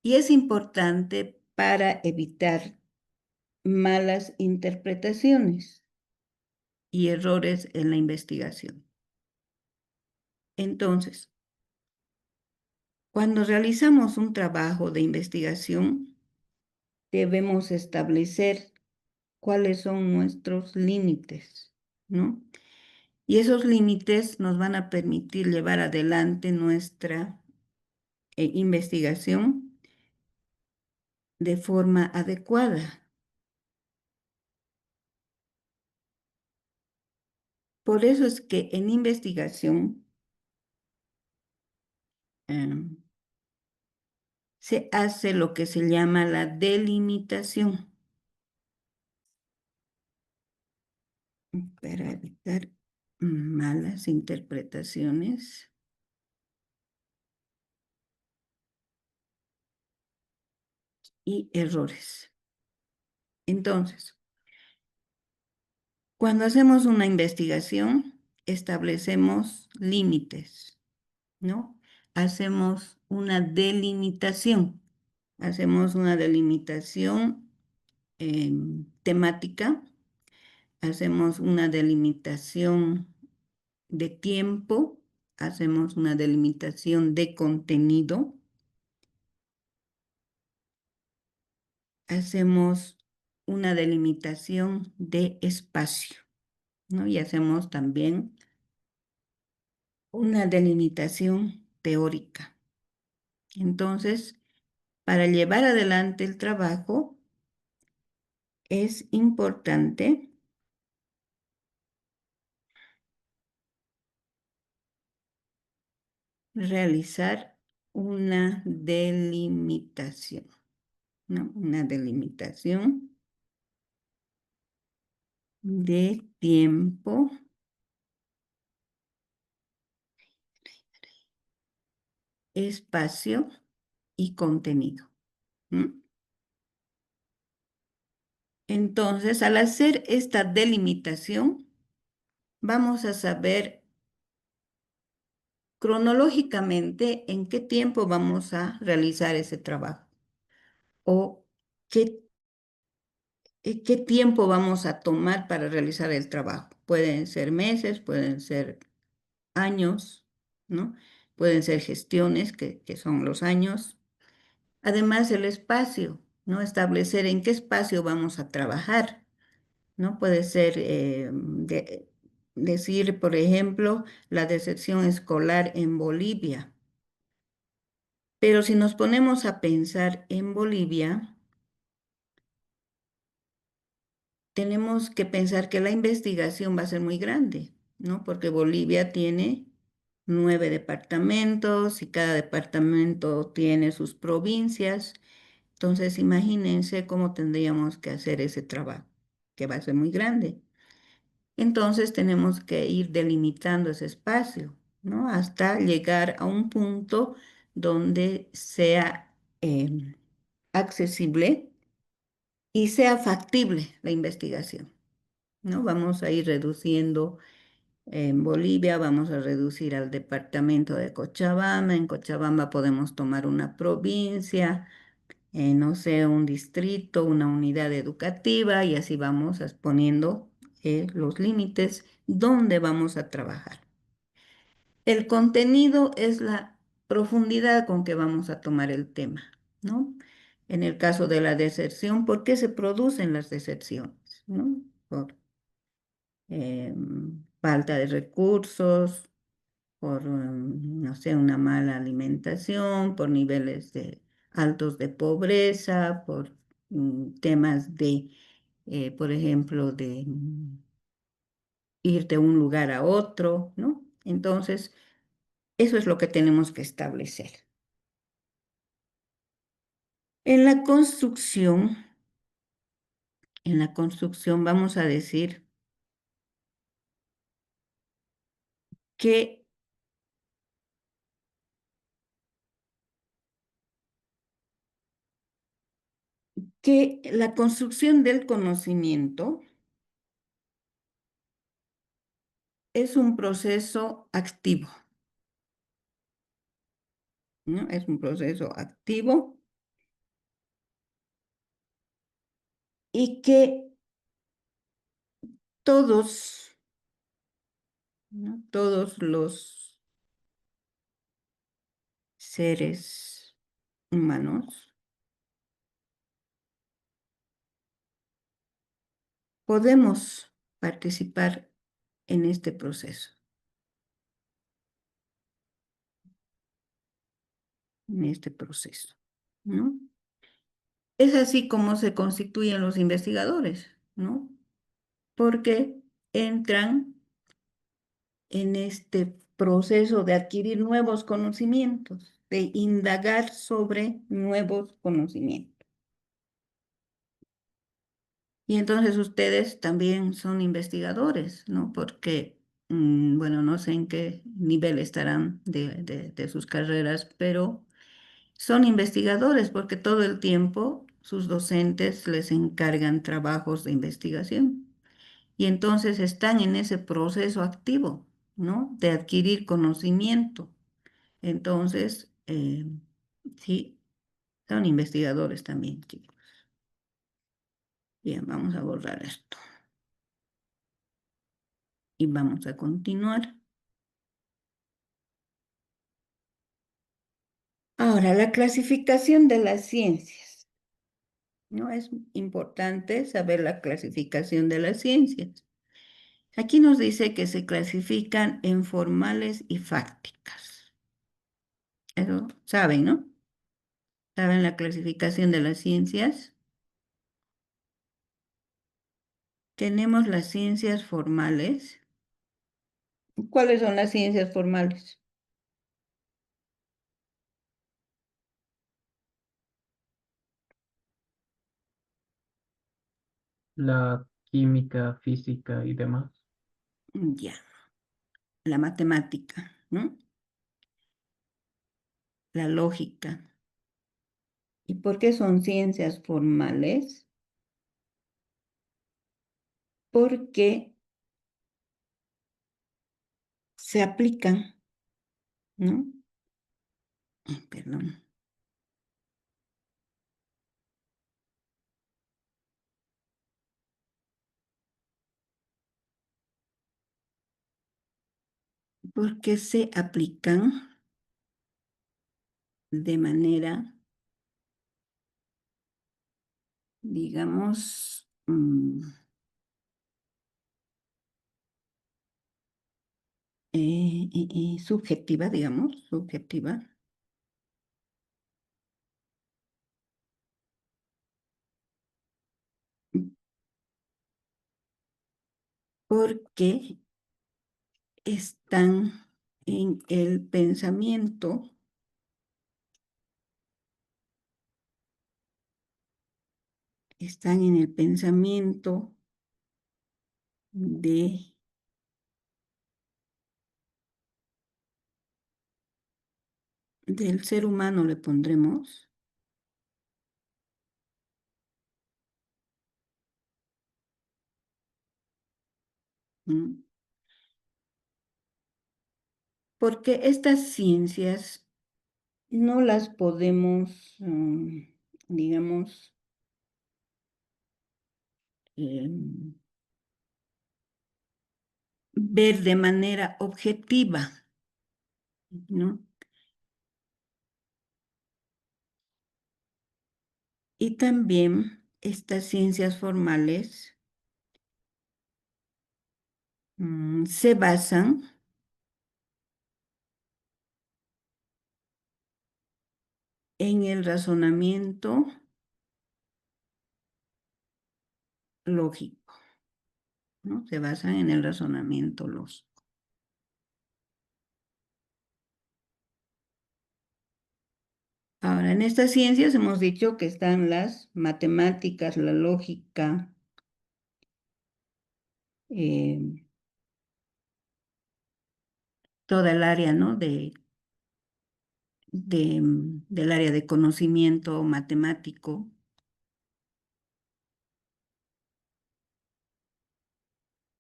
y es importante para evitar malas interpretaciones y errores en la investigación. Entonces, cuando realizamos un trabajo de investigación, debemos establecer cuáles son nuestros límites, ¿no? Y esos límites nos van a permitir llevar adelante nuestra investigación de forma adecuada. Por eso es que en investigación em, se hace lo que se llama la delimitación para evitar malas interpretaciones y errores. Entonces, cuando hacemos una investigación, establecemos límites, ¿no? Hacemos una delimitación. Hacemos una delimitación temática, hacemos una delimitación de tiempo, hacemos una delimitación de contenido, hacemos una delimitación de espacio, ¿no? Y hacemos también una delimitación teórica. Entonces, para llevar adelante el trabajo, es importante realizar una delimitación, ¿no? Una delimitación de tiempo, espacio y contenido. ¿M? Entonces, al hacer esta delimitación, vamos a saber cronológicamente en qué tiempo vamos a realizar ese trabajo o qué, qué tiempo vamos a tomar para realizar el trabajo. Pueden ser meses, pueden ser años, ¿no? Pueden ser gestiones, que son los años. Además, el espacio, ¿no? Establecer en qué espacio vamos a trabajar, ¿no? Puede ser decir, por ejemplo, la deserción escolar en Bolivia. Pero si nos ponemos a pensar en Bolivia, tenemos que pensar que la investigación va a ser muy grande, ¿no? Porque Bolivia tiene 9 departamentos y cada departamento tiene sus provincias. Entonces, imagínense cómo tendríamos que hacer ese trabajo, que va a ser muy grande. Entonces, tenemos que ir delimitando ese espacio, ¿no? Hasta llegar a un punto donde sea accesible y sea factible la investigación, ¿no? Vamos a ir reduciendo en Bolivia, vamos a reducir al departamento de Cochabamba. En Cochabamba podemos tomar una provincia, no sé, un distrito, una unidad educativa y así vamos poniendo los límites donde vamos a trabajar. El contenido es la profundidad con que vamos a tomar el tema, ¿no? En el caso de la deserción, ¿por qué se producen las deserciones? ¿No? Por falta de recursos, por, no sé, una mala alimentación, por niveles altos de pobreza, por temas de, por ejemplo, de ir de un lugar a otro, ¿no? Entonces, eso es lo que tenemos que establecer. En la construcción vamos a decir que la construcción del conocimiento es un proceso activo, ¿no? Es un proceso activo y que todos, ¿no? Todos los seres humanos podemos participar en este proceso, en este proceso, ¿no? Es así como se constituyen los investigadores, ¿no? Porque entran en este proceso de adquirir nuevos conocimientos, de indagar sobre nuevos conocimientos. Y entonces ustedes también son investigadores, ¿no? Porque, bueno, no sé en qué nivel estarán de sus carreras, pero son investigadores porque todo el tiempo sus docentes les encargan trabajos de investigación. Y entonces están en ese proceso activo, ¿no? De adquirir conocimiento. Entonces, sí, son investigadores también, chicos. Bien, vamos a borrar esto y vamos a continuar. Ahora, la clasificación de las ciencias, ¿no? Es importante saber la clasificación de las ciencias. Aquí nos dice que se clasifican en formales y fácticas. Eso saben, ¿no? ¿Saben la clasificación de las ciencias? Tenemos las ciencias formales. ¿Cuáles son las ciencias formales? La química, física y demás. Ya, la matemática, ¿no? La lógica. ¿Y por qué son ciencias formales? Porque se aplican, ¿no? Ay, perdón. Porque se aplican de manera, digamos, subjetiva, digamos, subjetiva, porque están en el pensamiento, están en el pensamiento de, del ser humano, le pondremos, ¿no? Porque estas ciencias no las podemos, digamos, em, ver de manera objetiva, ¿no? Y también estas ciencias formales se basan en el razonamiento lógico, ¿no? Se basan en el razonamiento lógico. Ahora, en estas ciencias hemos dicho que están las matemáticas, la lógica, eh, toda el área, ¿no? Del área de conocimiento matemático.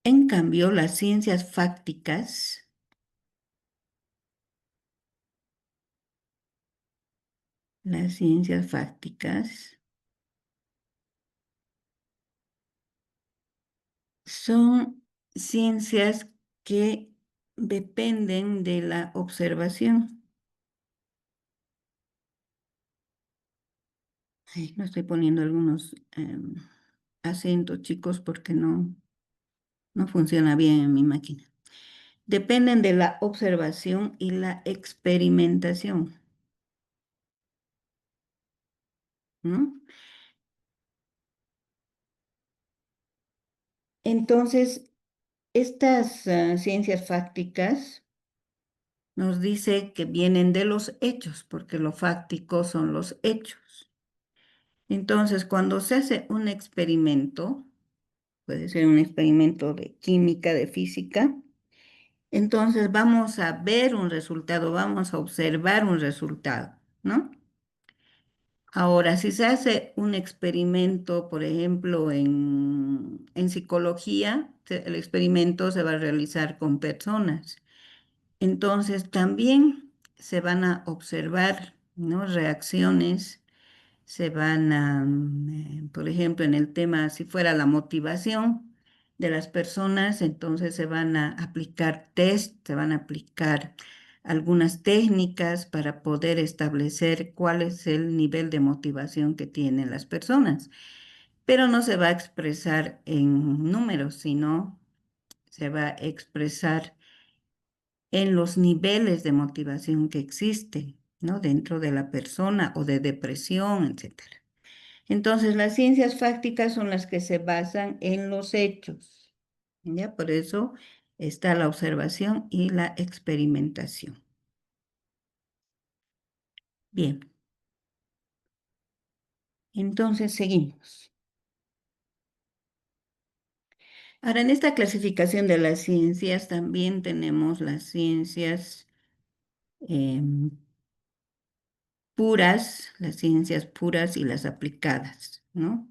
En cambio, las ciencias fácticas Son ciencias que dependen de la observación. Ay, no estoy poniendo algunos acentos, chicos, porque no funciona bien en mi máquina. Dependen de la observación y la experimentación, ¿no? Entonces, estas ciencias fácticas nos dice que vienen de los hechos, porque lo fáctico son los hechos. Entonces, cuando se hace un experimento, puede ser un experimento de química, de física, entonces vamos a ver un resultado, vamos a observar un resultado, ¿no? Ahora, si se hace un experimento, por ejemplo, en psicología, el experimento se va a realizar con personas. Entonces, también se van a observar, ¿no? Reacciones, se van a, por ejemplo, en el tema, si fuera la motivación de las personas, entonces se van a aplicar test, se van a aplicar algunas técnicas para poder establecer cuál es el nivel de motivación que tienen las personas. Pero no se va a expresar en números, sino se va a expresar en los niveles de motivación que existen, ¿no? Dentro de la persona o de depresión, etcétera. Entonces, las ciencias fácticas son las que se basan en los hechos, ¿ya? Por eso está la observación y la experimentación. Bien, entonces seguimos. Ahora, en esta clasificación de las ciencias también tenemos las ciencias em, puras, las ciencias puras y las aplicadas, ¿no?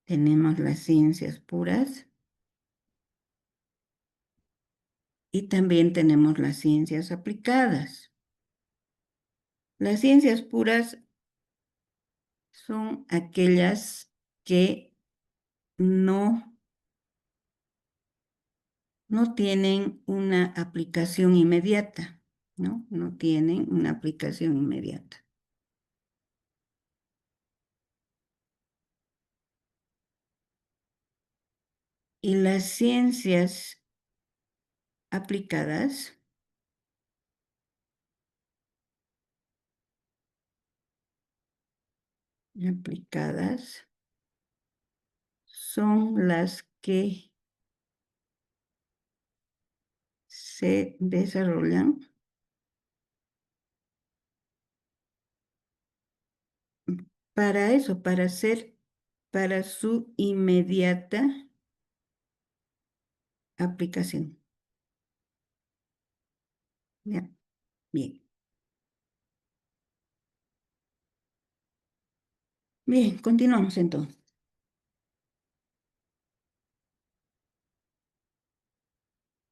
Tenemos las ciencias puras y también tenemos las ciencias aplicadas. Las ciencias puras son aquellas que no, no tienen una aplicación inmediata, ¿no? No tienen una aplicación inmediata. Y las ciencias aplicadas son las que se desarrollan para eso, para su inmediata aplicación. ¿Ya? Bien. Bien, continuamos entonces.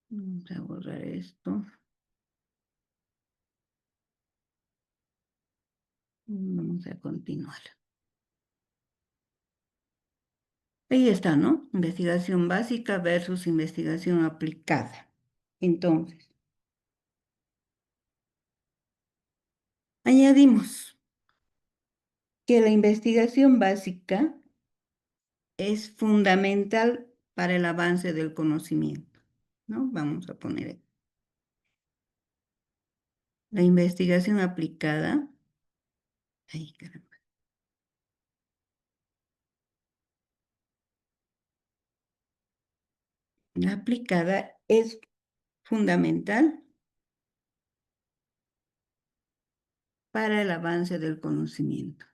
Vamos a borrar esto. Vamos a continuar. Ahí está, ¿no? Investigación básica versus investigación aplicada. Entonces, añadimos que la investigación básica es fundamental para el avance del conocimiento, ¿no? Vamos a poner ahí. La investigación aplicada, ay, caramba. La aplicada es fundamental para el avance del conocimiento.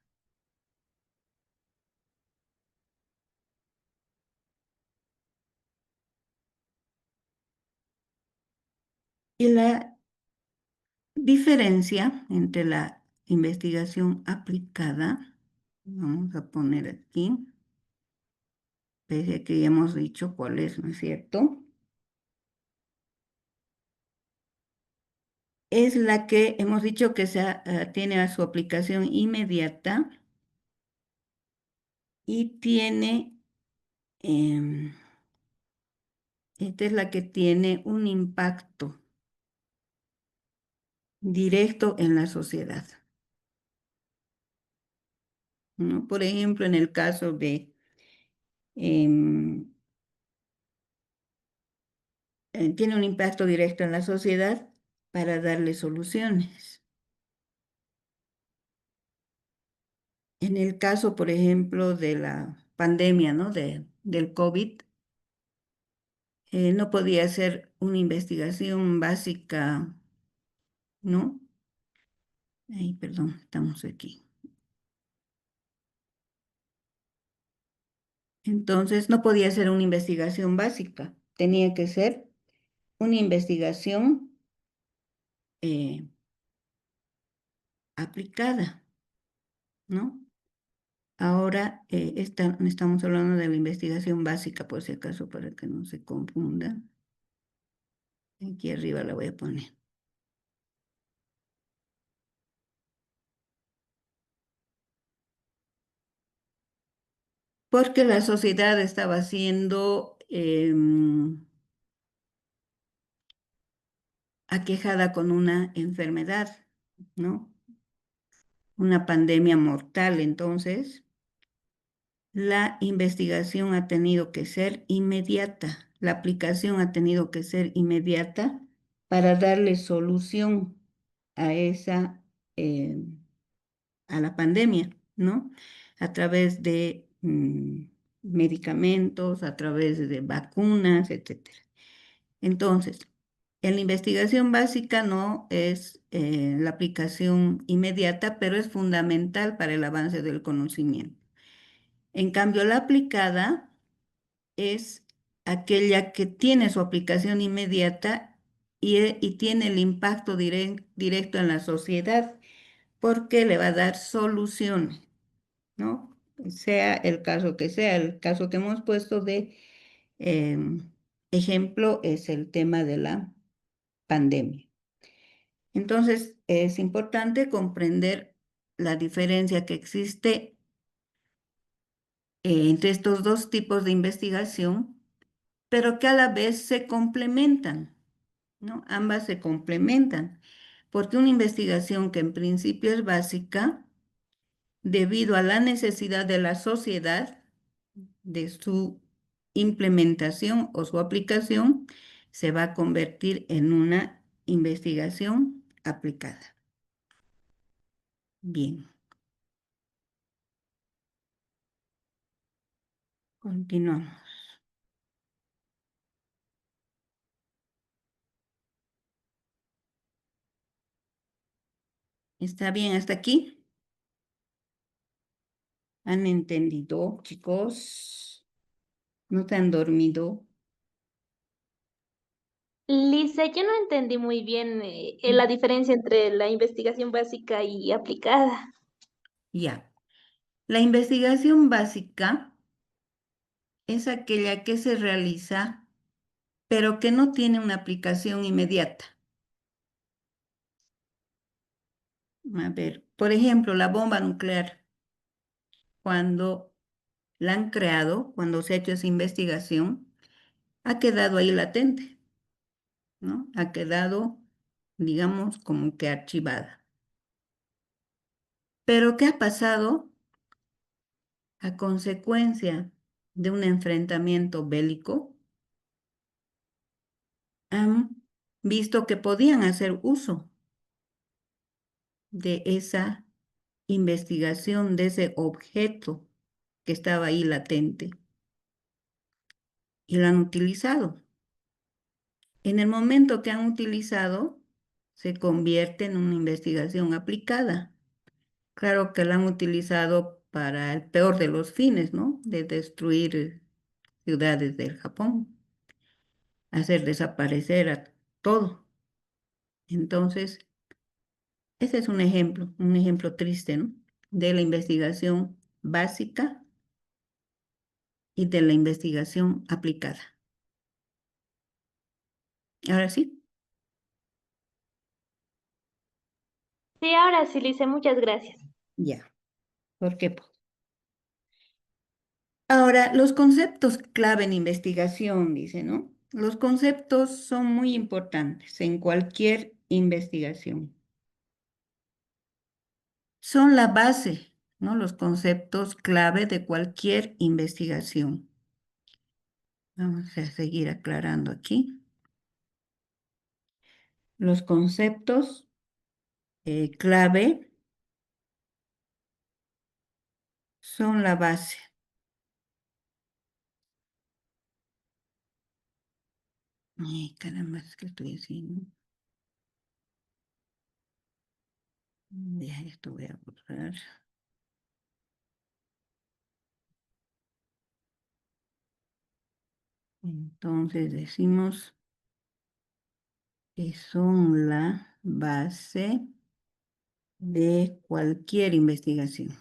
Y la diferencia entre la investigación aplicada, vamos a poner aquí, pese a que ya hemos dicho cuál es, ¿no es cierto? Es la que hemos dicho que tiene a su aplicación inmediata y tiene em, Esta es la que tiene un impacto directo en la sociedad, ¿no? Por ejemplo, en el caso de, em, tiene un impacto directo en la sociedad para darle soluciones. En el caso, por ejemplo, de la pandemia, ¿no? Del COVID, no podía ser una investigación básica, ¿no? Ay, perdón, estamos aquí. Entonces, no podía ser una investigación básica, tenía que ser una investigación eh, aplicada, ¿no? Ahora estamos hablando de la investigación básica, por si acaso, para que no se confunda. Aquí arriba la voy a poner. Porque la sociedad estaba siendo aquejada con una enfermedad, ¿no? Una pandemia mortal. Entonces, la investigación ha tenido que ser inmediata, la aplicación ha tenido que ser inmediata para darle solución a esa, a la pandemia, ¿no? A través de medicamentos, a través de vacunas, etcétera. Entonces, en la investigación básica no es la aplicación inmediata, pero es fundamental para el avance del conocimiento. En cambio, la aplicada es aquella que tiene su aplicación inmediata y tiene el impacto directo en la sociedad porque le va a dar soluciones, ¿no? Sea el caso que sea, el caso que hemos puesto de ejemplo es el tema de la pandemia. Entonces, es importante comprender la diferencia que existe entre estos dos tipos de investigación, pero que a la vez se complementan, ¿no? Ambas se complementan, porque una investigación que en principio es básica, debido a la necesidad de la sociedad, de su implementación o su aplicación, se va a convertir en una investigación aplicada. Bien, continuamos. ¿Está bien hasta aquí? ¿Han entendido, chicos? ¿No te han dormido? Lisa, yo no entendí muy bien la diferencia entre la investigación básica y aplicada. Ya. La investigación básica es aquella que se realiza, pero que no tiene una aplicación inmediata. A ver, por ejemplo, la bomba nuclear, cuando la han creado, cuando se ha hecho esa investigación, ha quedado ahí latente, ¿no? Ha quedado, digamos, como que archivada. Pero ¿qué ha pasado a consecuencia de un enfrentamiento bélico? Han visto que podían hacer uso de esa investigación, de ese objeto que estaba ahí latente y lo han utilizado. En el momento que han utilizado, se convierte en una investigación aplicada. Claro que la han utilizado para el peor de los fines, ¿no? De destruir ciudades del Japón, hacer desaparecer a todo. Entonces, ese es un ejemplo triste, ¿no? De la investigación básica y de la investigación aplicada. Ahora sí, Sí, ahora sí, Lisa, muchas gracias. ya. ¿Por qué? Ahora, los conceptos clave en investigación, dice, ¿no? Los conceptos son muy importantes en cualquier investigación. Son la base, ¿no? Los conceptos clave de cualquier investigación. Vamos a seguir aclarando aquí. Los conceptos clave son la base. Ay, caramba, ¿qué estoy haciendo? Ya, esto voy a borrar. Entonces decimos que son la base de cualquier investigación.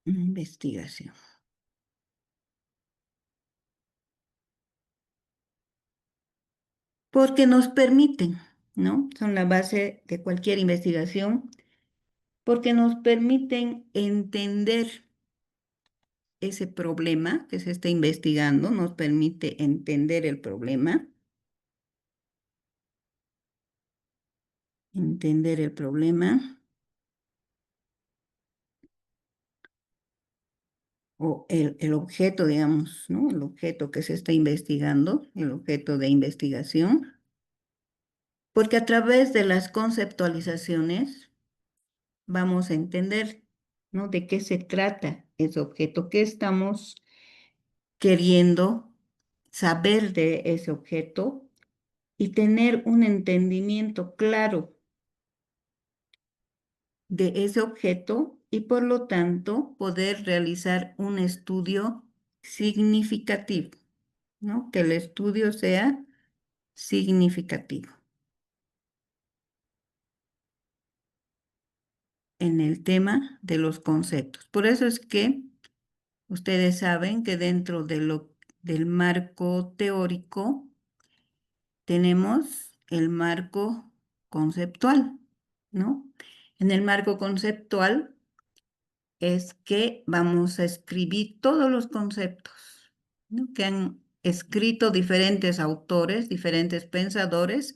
Investigación. Porque nos permiten, ¿no? Son la base de cualquier investigación, porque nos permiten entender ese problema que se está investigando, nos permite entender el problema, o el objeto, digamos, ¿no? El objeto que se está investigando, el objeto de investigación, porque a través de las conceptualizaciones vamos a entender, ¿no? De qué se trata ese objeto, qué estamos queriendo saber de ese objeto y tener un entendimiento claro de ese objeto y por lo tanto poder realizar un estudio significativo, ¿no? Que el estudio sea significativo en el tema de los conceptos. Por eso es que ustedes saben que dentro del marco teórico tenemos el marco conceptual, ¿no? En el marco conceptual es que vamos a escribir todos los conceptos, ¿no? Que han escrito diferentes autores, diferentes pensadores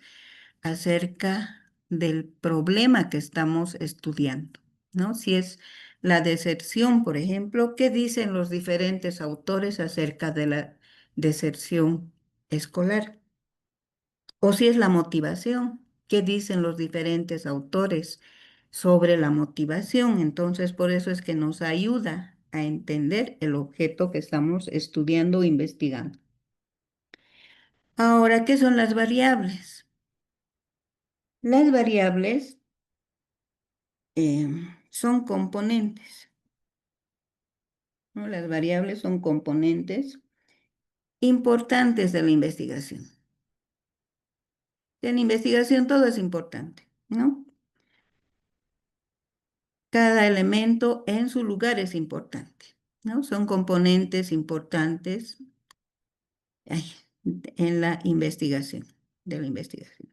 acerca del problema que estamos estudiando, ¿no? Si es la deserción, por ejemplo, ¿qué dicen los diferentes autores acerca de la deserción escolar? O si es la motivación, ¿qué dicen los diferentes autores sobre la motivación? Entonces, por eso es que nos ayuda a entender el objeto que estamos estudiando o investigando. Ahora, ¿qué son las variables? Las variables son componentes, ¿no? Las variables son componentes importantes de la investigación. En investigación todo es importante, ¿no? Cada elemento en su lugar es importante, ¿no? Son componentes importantes ay, en la investigación, de la investigación.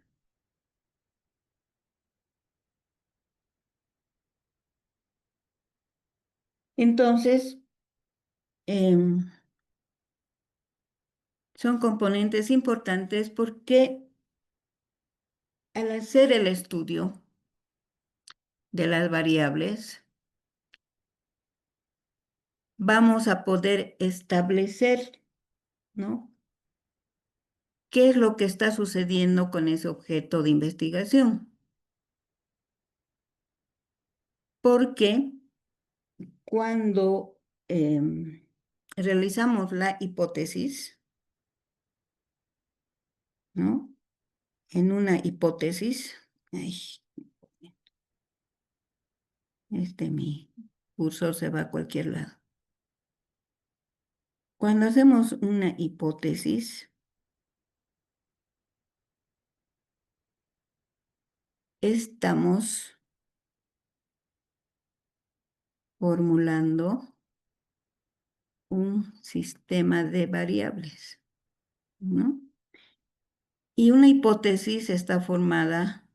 Entonces, em, son componentes importantes porque al hacer el estudio de las variables, vamos a poder establecer, ¿no? ¿Qué es lo que está sucediendo con ese objeto de investigación? Porque cuando realizamos la hipótesis, ¿no? En una hipótesis, ay, mi cursor se va a cualquier lado. Cuando hacemos una hipótesis, estamos formulando un sistema de variables, ¿no? Y una hipótesis está formada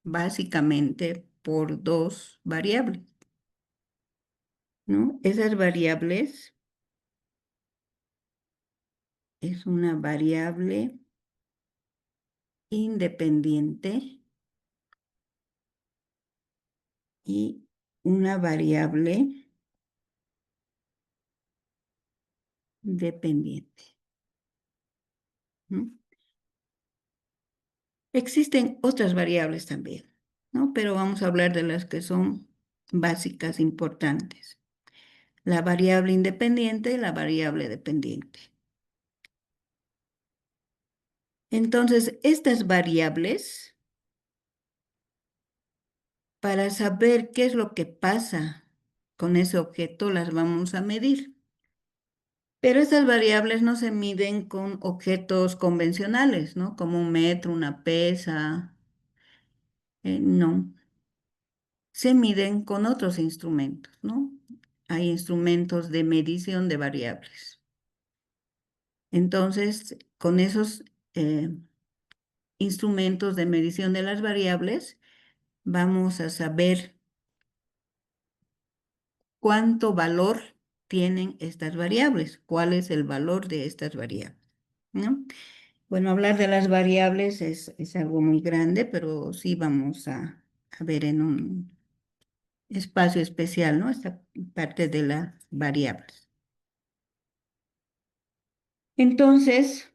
básicamente por dos variables. ¿no? Esas variables es una variable independiente y una variable dependiente. ¿No? Existen otras variables también, ¿no? Pero vamos a hablar de las que son básicas, importantes. La variable independiente y la variable dependiente. Entonces, estas variables, para saber qué es lo que pasa con ese objeto, las vamos a medir. Pero estas variables no se miden con objetos convencionales, ¿no? Como un metro, una pesa, no. Se miden con otros instrumentos, ¿no? Hay instrumentos de medición de variables. Entonces, con esos instrumentos de medición de las variables, vamos a saber cuánto valor tienen estas variables, cuál es el valor de estas variables, ¿no? Bueno, hablar de las variables es algo muy grande, pero sí vamos a ver en un espacio especial, ¿no? Esta parte de las variables. Entonces,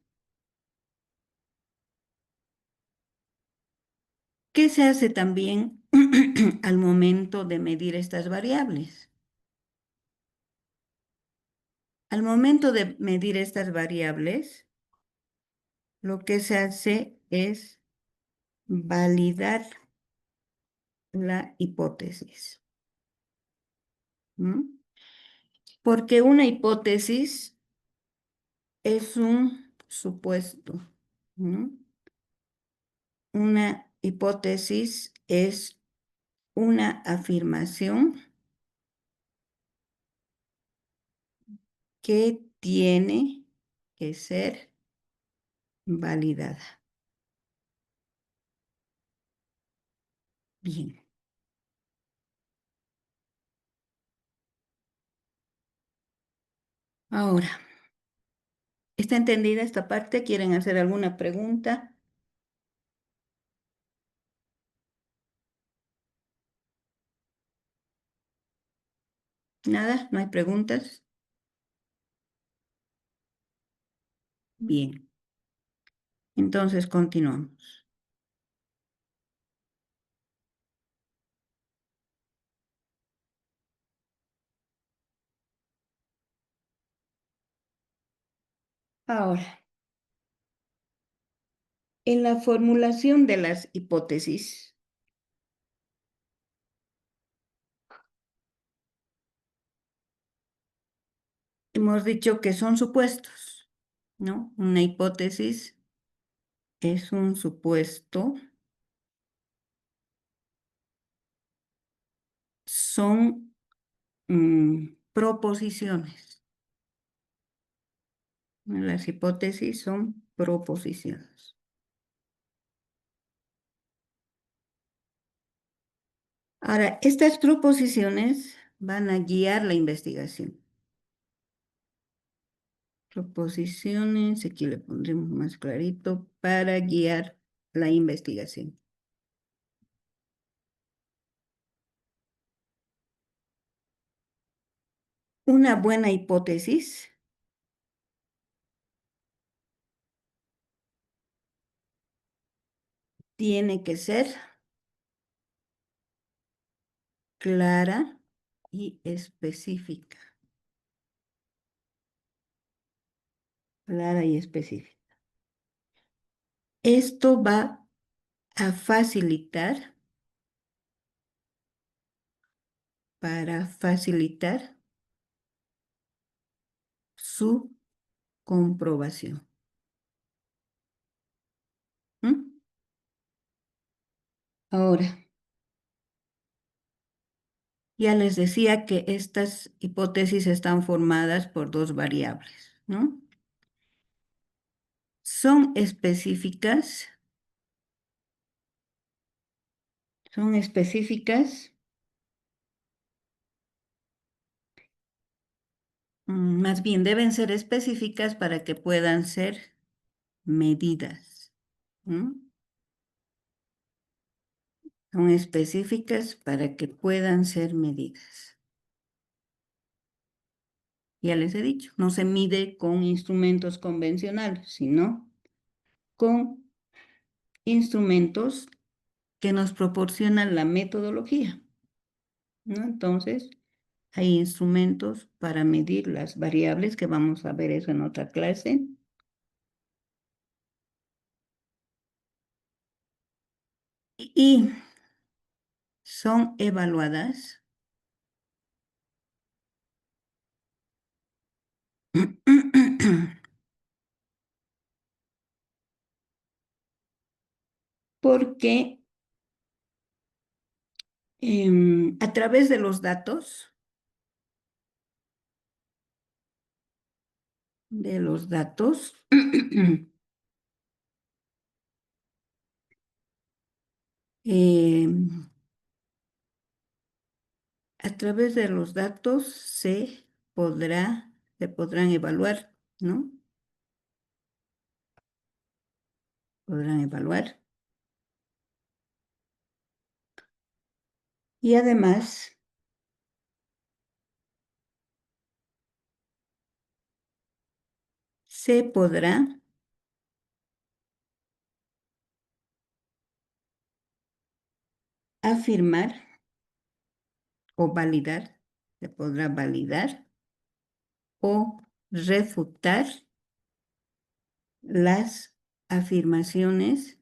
¿qué se hace también al momento de medir estas variables? Al momento de medir estas variables, lo que se hace es validar la hipótesis. ¿Mm? Porque una hipótesis es un supuesto, ¿no? Una hipótesis es una afirmación que tiene que ser validada. Bien. Ahora, ¿está entendida esta parte? ¿Quieren hacer alguna pregunta? ¿Nada? ¿No hay preguntas? Bien. Entonces continuamos. Ahora, en la formulación de las hipótesis, hemos dicho que son supuestos, ¿no? Una hipótesis es un supuesto, son proposiciones. Las hipótesis son proposiciones. Ahora, estas proposiciones van a guiar la investigación. Proposiciones, aquí le pondremos más clarito, para guiar la investigación. Una buena hipótesis tiene que ser clara y específica. Clara y específica. Esto va a facilitar, su comprobación. ¿Mm? Ahora, ya les decía que estas hipótesis están formadas por dos variables, ¿no? Son específicas, son específicas Más bien deben ser específicas para que puedan ser medidas. ¿Mm? Son específicas para que puedan ser medidas. Ya les he dicho, no se mide con instrumentos convencionales, sino con instrumentos que nos proporcionan la metodología, ¿no? Entonces, hay instrumentos para medir las variables, que vamos a ver eso en otra clase. Y son evaluadas porque a través de los datos, em, a través de los datos se podrán evaluar, ¿no? Podrán evaluar. Y además, se podrá afirmar o validar, se podrá validar o refutar las afirmaciones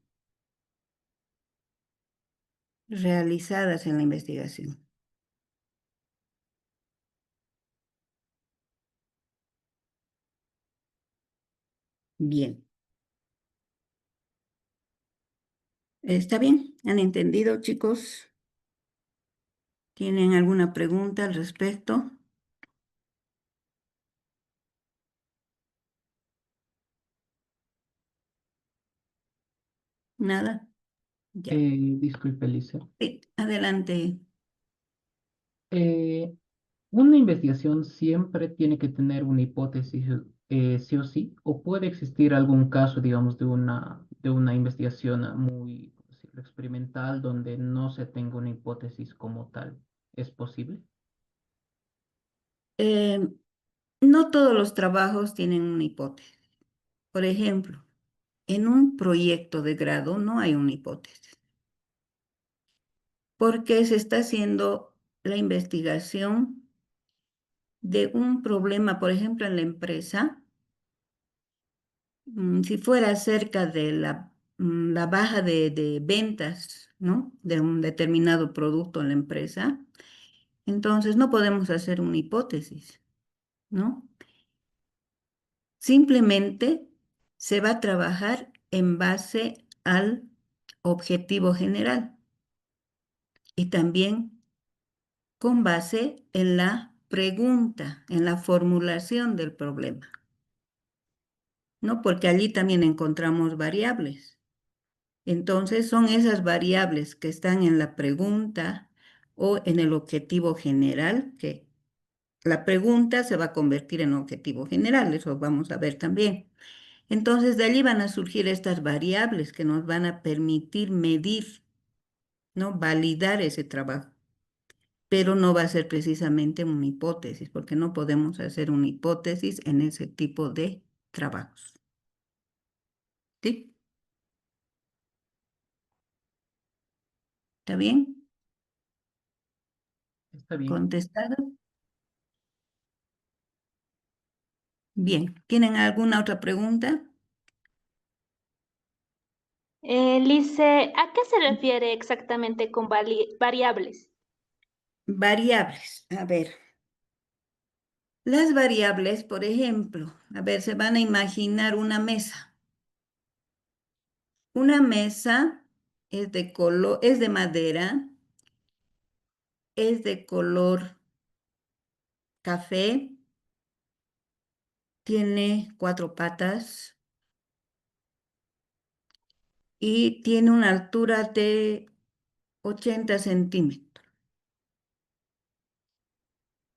realizadas en la investigación. Bien. ¿Está bien? ¿Han entendido, chicos? ¿Tienen alguna pregunta al respecto? ¿Nada? Ya. Disculpe, Lisa. Sí, adelante. Eh, una investigación siempre tiene que tener una hipótesis, sí o sí, o puede existir algún caso, digamos, de una investigación muy, ¿cómo decirlo?, experimental donde no se tenga una hipótesis como tal. ¿Es posible? Eh, no todos los trabajos tienen una hipótesis. Por ejemplo, en un proyecto de grado no hay una hipótesis, porque se está haciendo la investigación de un problema, por ejemplo, en la empresa. Si fuera acerca de la baja de ventas, ¿no? De un determinado producto en la empresa, entonces no podemos hacer una hipótesis, ¿no? Simplemente se va a trabajar en base al objetivo general y también con base en la pregunta, en la formulación del problema, ¿no? Porque allí también encontramos variables. Entonces son esas variables que están en la pregunta o en el objetivo general, que la pregunta se va a convertir en objetivo general, eso vamos a ver también. Entonces de allí van a surgir estas variables que nos van a permitir medir, ¿no? Validar ese trabajo. Pero no va a ser precisamente una hipótesis, porque no podemos hacer una hipótesis en ese tipo de trabajos. ¿Sí? ¿Está bien? Está bien. ¿Contestado? Bien. ¿Tienen alguna otra pregunta? Lice, ¿a qué se refiere exactamente con variables? Variables. A ver. Las variables, por ejemplo, a ver, se van a imaginar una mesa. Una mesa es de color, es de madera, es de color café, tiene 4 patas y tiene una altura de 80 centímetros.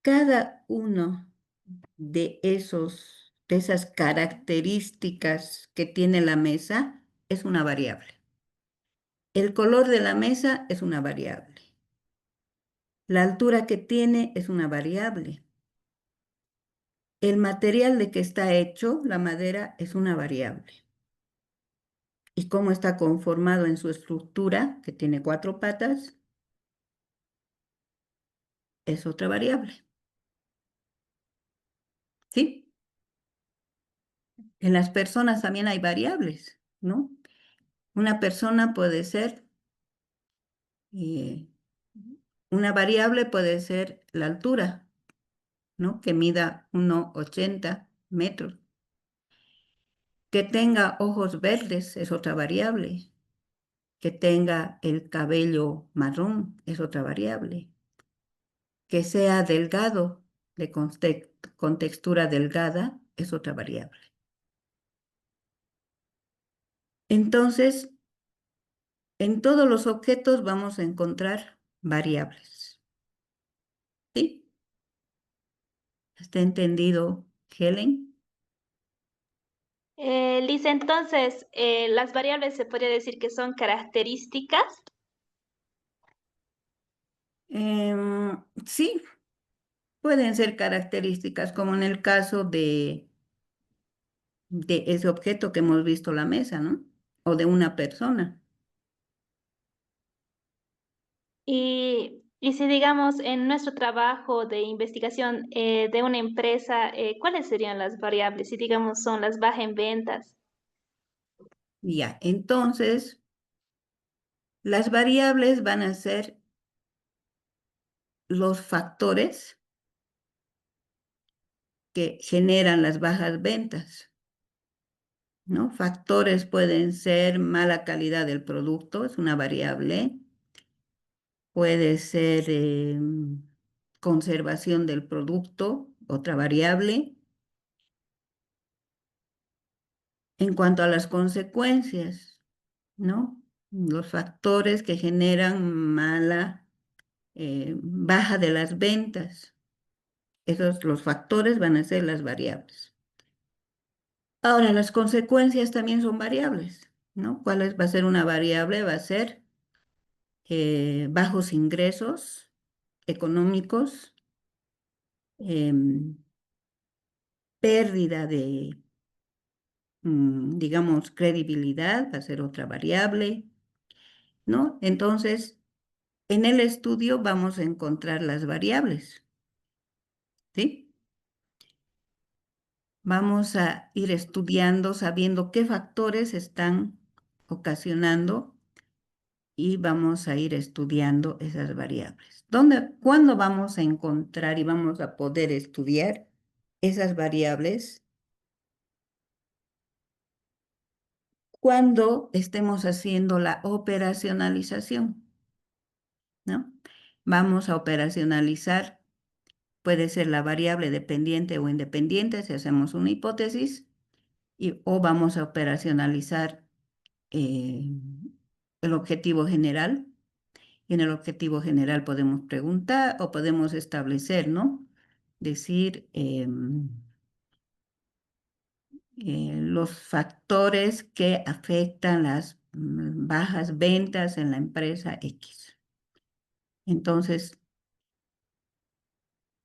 Cada uno de esas características que tiene la mesa es una variable. El color de la mesa es una variable. La altura que tiene es una variable. El material de que está hecho, la madera, es una variable. Y cómo está conformado en su estructura, que tiene 4 patas, es otra variable. ¿Sí? En las personas también hay variables, ¿no? Una persona puede ser, eh, una variable puede ser la altura, ¿no? Que mida 1,80 metros. Que tenga ojos verdes es otra variable. Que tenga el cabello marrón es otra variable. Que sea delgado, con textura delgada, es otra variable. Entonces, en todos los objetos vamos a encontrar variables. ¿Sí? ¿Está entendido, Helen? Lisa, entonces, las variables se podría decir que son características. Sí, pueden ser características, como en el caso de ese objeto que hemos visto, la mesa, ¿no? O de una persona. Y si digamos en nuestro trabajo de investigación de una empresa, ¿cuáles serían las variables? Si digamos son las bajas en ventas. Ya, entonces, las variables van a ser los factores que generan las bajas ventas, ¿no? Factores pueden ser mala calidad del producto, es una variable. Puede ser conservación del producto, otra variable. En cuanto a las consecuencias, ¿no? Los factores que generan baja de las ventas. Los factores van a ser las variables. Ahora, las consecuencias también son variables, ¿no? Va a ser una variable? Va a ser bajos ingresos económicos, em, pérdida de, digamos, credibilidad, va a ser otra variable, ¿no? Entonces, en el estudio vamos a encontrar las variables, ¿sí? Vamos a ir estudiando, sabiendo qué factores están ocasionando y vamos a ir estudiando esas variables. ¿Cuándo vamos a encontrar y vamos a poder estudiar esas variables? Cuando estemos haciendo la operacionalización, ¿no? Vamos a operacionalizar, puede ser la variable dependiente o independiente si hacemos una hipótesis, o vamos a operacionalizar eh, el objetivo general. Y en el objetivo general podemos preguntar o podemos establecer, ¿no? Decir los factores que afectan las bajas ventas en la empresa X. Entonces,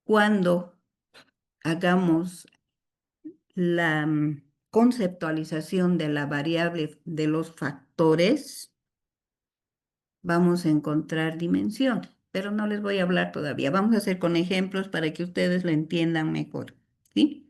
cuando hagamos la conceptualización de la variable de los factores, vamos a encontrar dimensiones, pero no les voy a hablar todavía. Vamos a hacer con ejemplos para que ustedes lo entiendan mejor, ¿sí?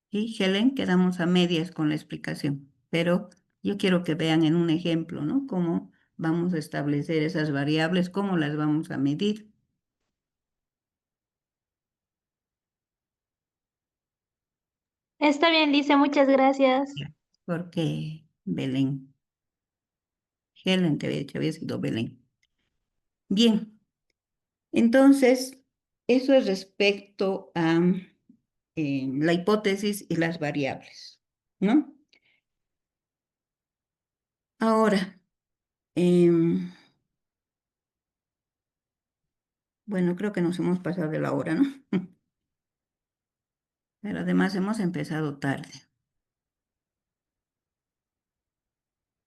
Y Helen, quedamos a medias con la explicación, pero yo quiero que vean en un ejemplo, ¿no? Cómo vamos a establecer esas variables, cómo las vamos a medir. Está bien, Lisa, muchas gracias. Porque Belén, Helen te había dicho, había sido Belén. Bien, entonces, eso es respecto a la hipótesis y las variables, ¿no? Ahora, em, Bueno, creo que nos hemos pasado de la hora, ¿no? Pero además hemos empezado tarde.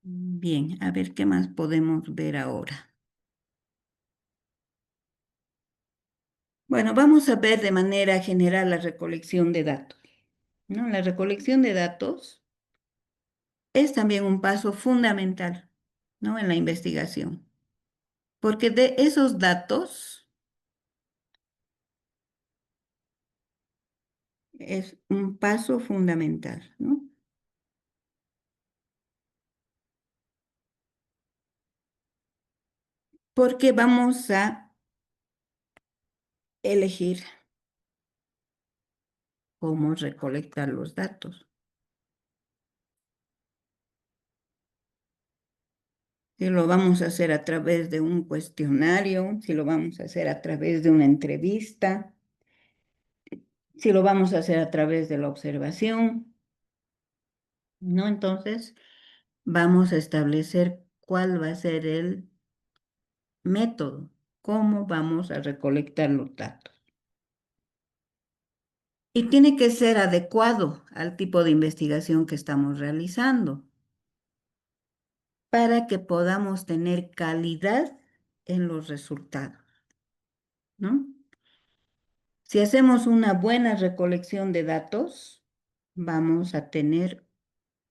Bien, a ver qué más podemos ver ahora. Bueno, vamos a ver de manera general la recolección de datos, ¿no? La recolección de datos es también un paso fundamental, ¿no? En la investigación, porque de esos datos es un paso fundamental, ¿no? Porque vamos a elegir cómo recolectar los datos. Si lo vamos a hacer a través de un cuestionario, si lo vamos a hacer a través de una entrevista, si lo vamos a hacer a través de la observación, ¿no? Entonces, vamos a establecer cuál va a ser el método, cómo vamos a recolectar los datos. Y tiene que ser adecuado al tipo de investigación que estamos realizando para que podamos tener calidad en los resultados, ¿no? Si hacemos una buena recolección de datos, vamos a tener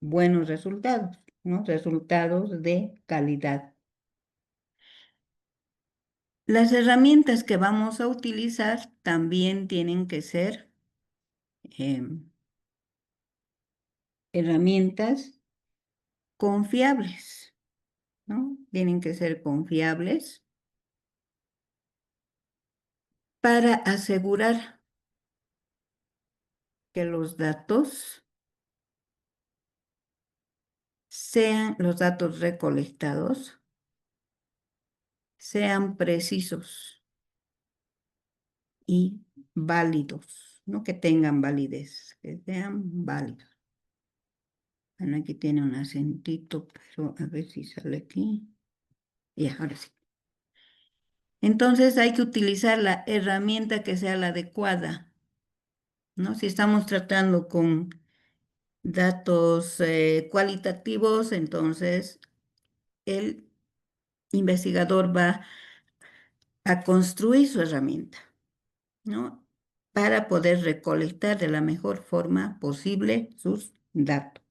buenos resultados, ¿no? Resultados de calidad. Las herramientas que vamos a utilizar también tienen que ser herramientas confiables, ¿no? Tienen que ser confiables para asegurar que los datos sean, los datos recolectados, sean precisos y válidos, no que tengan validez, que sean válidos. Bueno, aquí tiene un acentito, pero a ver si sale aquí. Ya, ahora sí. Entonces hay que utilizar la herramienta que sea la adecuada, ¿no? Si estamos tratando con datos cualitativos, entonces el investigador va a construir su herramienta, ¿no? Para poder recolectar de la mejor forma posible sus datos.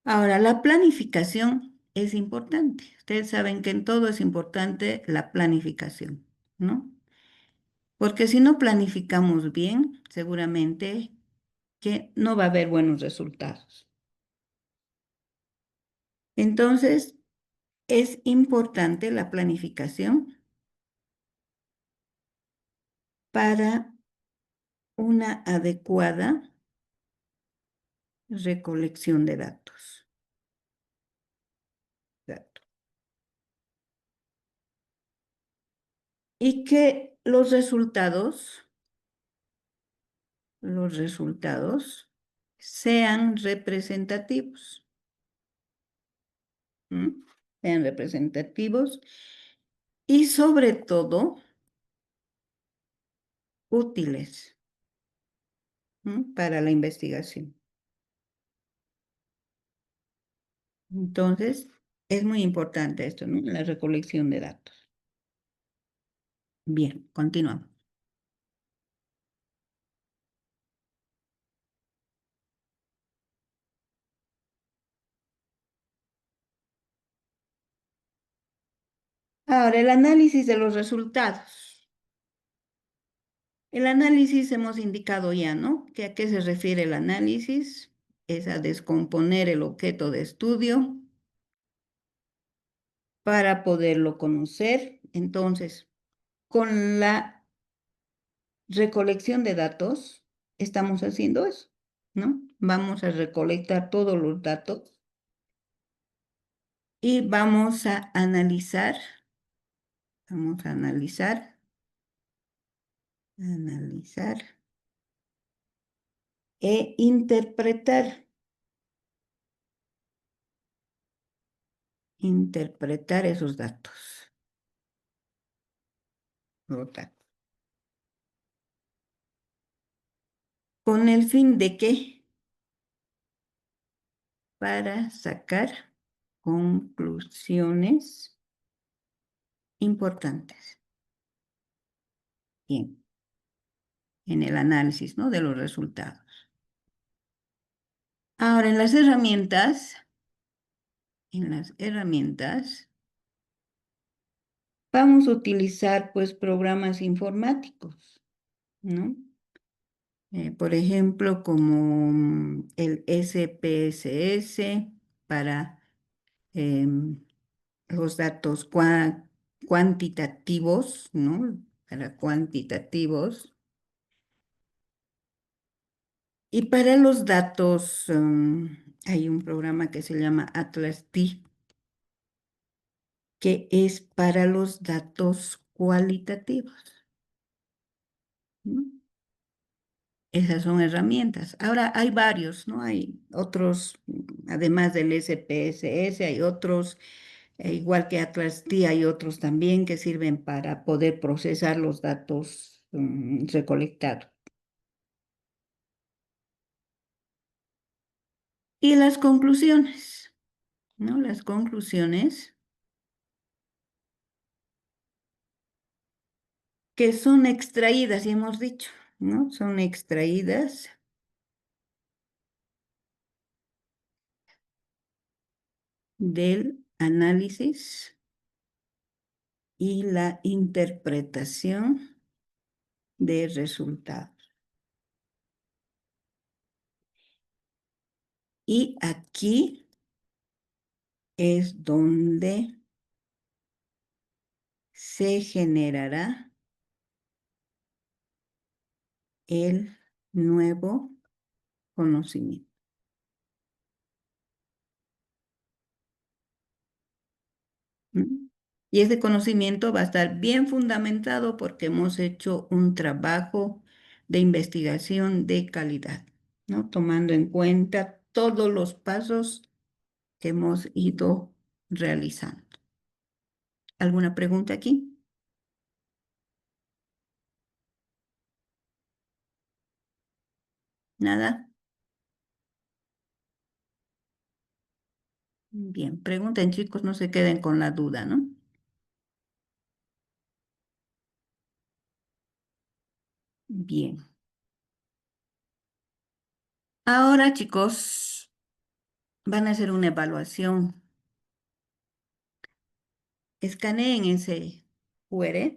Ahora, la planificación es importante. Ustedes saben que en todo es importante la planificación, ¿no? Porque si no planificamos bien, seguramente que no va a haber buenos resultados. Entonces, es importante la planificación para una adecuada recolección de datos. Y que los resultados sean representativos. ¿M? Sean representativos y sobre todo útiles, para la investigación. Entonces, es muy importante esto, ¿no? La recolección de datos. Bien, continuamos. Ahora, el análisis de los resultados. El análisis hemos indicado ya, ¿no? ¿Que a qué se refiere el análisis? Es a descomponer el objeto de estudio para poderlo conocer. Entonces, con la recolección de datos, estamos haciendo eso, ¿no? Vamos a recolectar todos los datos y vamos a analizar e interpretar interpretar esos datos. Los datos. ¿Con el fin de qué? Para sacar conclusiones importantes. Bien, en el análisis, ¿no?, de los resultados. Ahora, en las herramientas, vamos a utilizar pues programas informáticos, ¿no? Por ejemplo, como el SPSS para em, los datos cuantitativos, ¿no? Para cuantitativos. Y para los datos, hay un programa que se llama Atlas T, que es para los datos cualitativos, ¿no? Esas son herramientas. Ahora hay varios, ¿no? Hay otros, además del SPSS, hay otros, igual que Atlas T, hay otros también que sirven para poder procesar los datos recolectados. Y las conclusiones, ¿no? Las conclusiones que son extraídas, y hemos dicho, ¿no? Son extraídas del análisis y la interpretación de resultados. Y aquí es donde se generará el nuevo conocimiento. ¿Mm? Y ese conocimiento va a estar bien fundamentado porque hemos hecho un trabajo de investigación de calidad, ¿no? Tomando en cuenta todos los pasos que hemos ido realizando. ¿Alguna pregunta aquí? ¿Nada? Bien, pregunten, chicos, no se queden con la duda, ¿no? Bien. Ahora, chicos, van a hacer una evaluación. Escaneen ese QR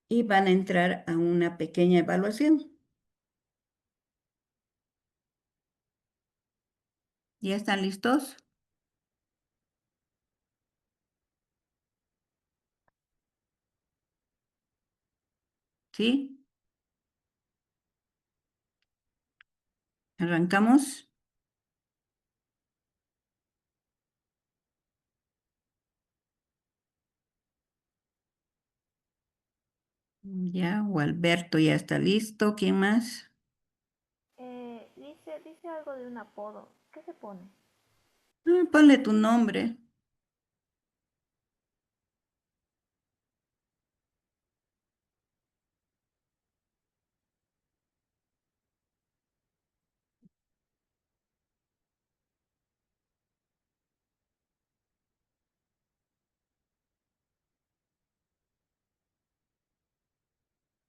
y van a entrar a una pequeña evaluación. ¿Ya están listos? ¿Sí? ¿Arrancamos? Ya, o Alberto ya está listo. ¿Quién más? Dice algo de un apodo. ¿Qué se pone? Ponle tu nombre.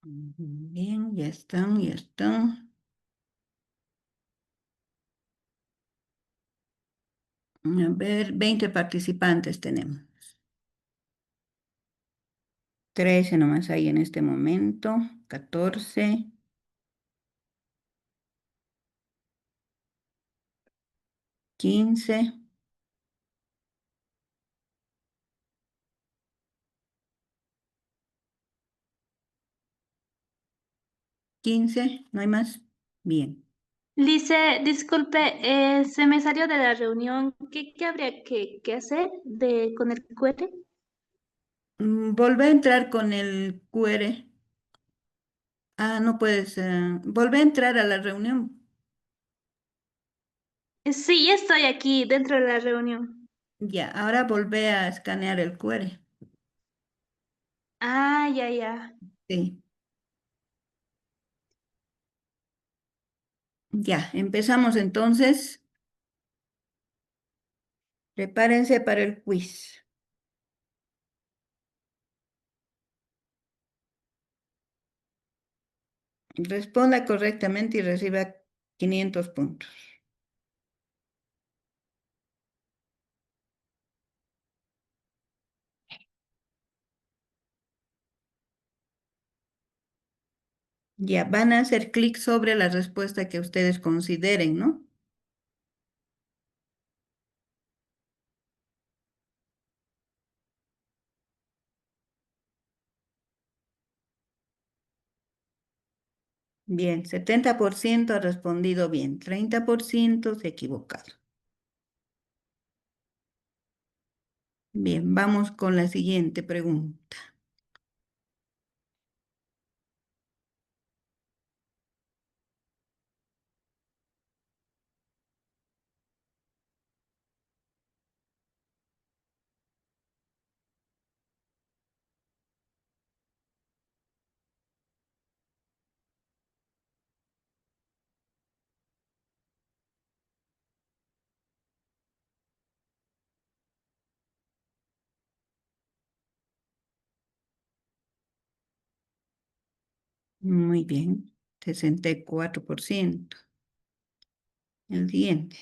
Bien, ya están, ya están. A ver, 20 participantes tenemos. 13 nomás hay en este momento. 14. 15. 15. ¿No hay más? Bien. Lice, disculpe, se me salió de la reunión. ¿Qué habría que hacer con el QR? Volvé a entrar con el QR. No puedes. Volver a entrar a la reunión. Sí, ya estoy aquí dentro de la reunión. Ya, ahora volvé a escanear el QR. Ah, ya, ya. Sí. Ya, empezamos entonces. Prepárense para el quiz. Responda correctamente y reciba 500 puntos. Ya, van a hacer clic sobre la respuesta que ustedes consideren, ¿no? Bien, 70% ha respondido bien, 30% se ha equivocado. Bien, vamos con la siguiente pregunta. Muy bien, 64%. El siguiente.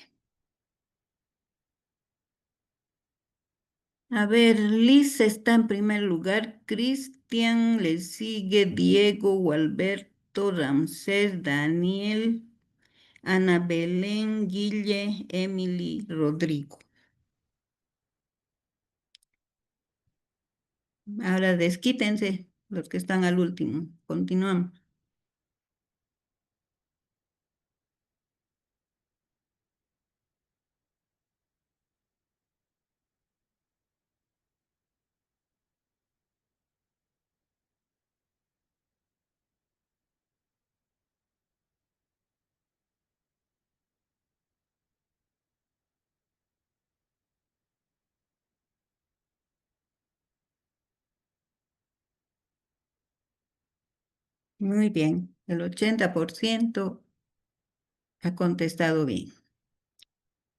A ver, Liz está en primer lugar, Cristian, le sigue Diego, Gualberto, Ramsés, Daniel, Ana Belén, Guille, Emily, Rodrigo. Ahora desquítense los que están al último. Continuamos. Muy bien, el 80% ha contestado bien.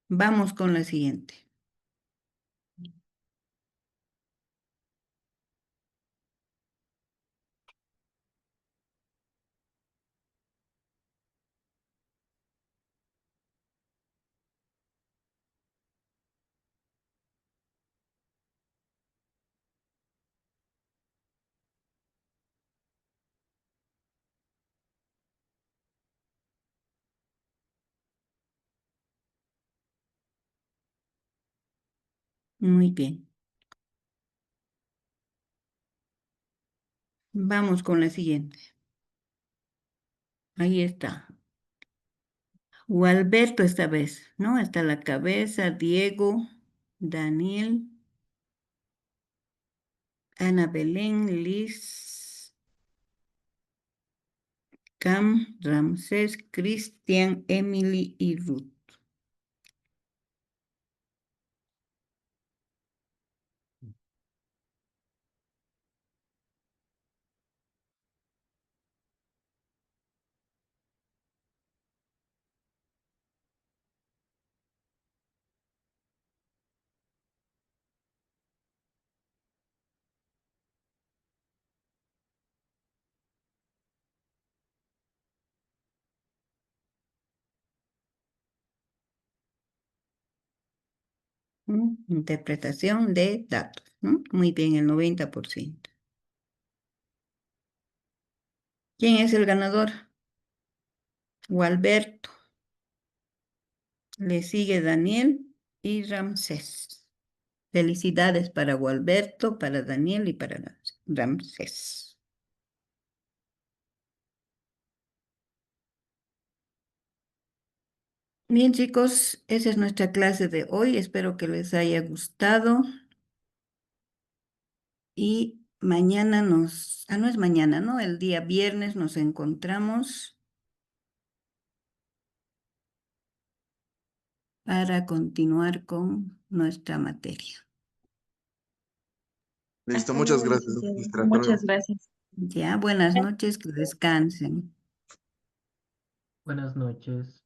Vamos con la siguiente. Muy bien. Vamos con la siguiente. Ahí está. Gualberto esta vez, ¿no? Está la cabeza, Diego, Daniel, Ana Belén, Liz, Cam, Ramsés, Cristian, Emily y Ruth. Interpretación de datos, ¿no? Muy bien, el 90%. ¿Quién es el ganador? Gualberto. Le sigue Daniel y Ramsés. Felicidades para Gualberto, para Daniel y para Ramsés. Bien, chicos, esa es nuestra clase de hoy. Espero que les haya gustado y mañana no es mañana, ¿no? El día viernes nos encontramos para continuar con nuestra materia. Listo, Hasta muchas luego, gracias, licenciada. maestra. Hasta luego. Muchas gracias. Ya, buenas noches, que descansen. Buenas noches.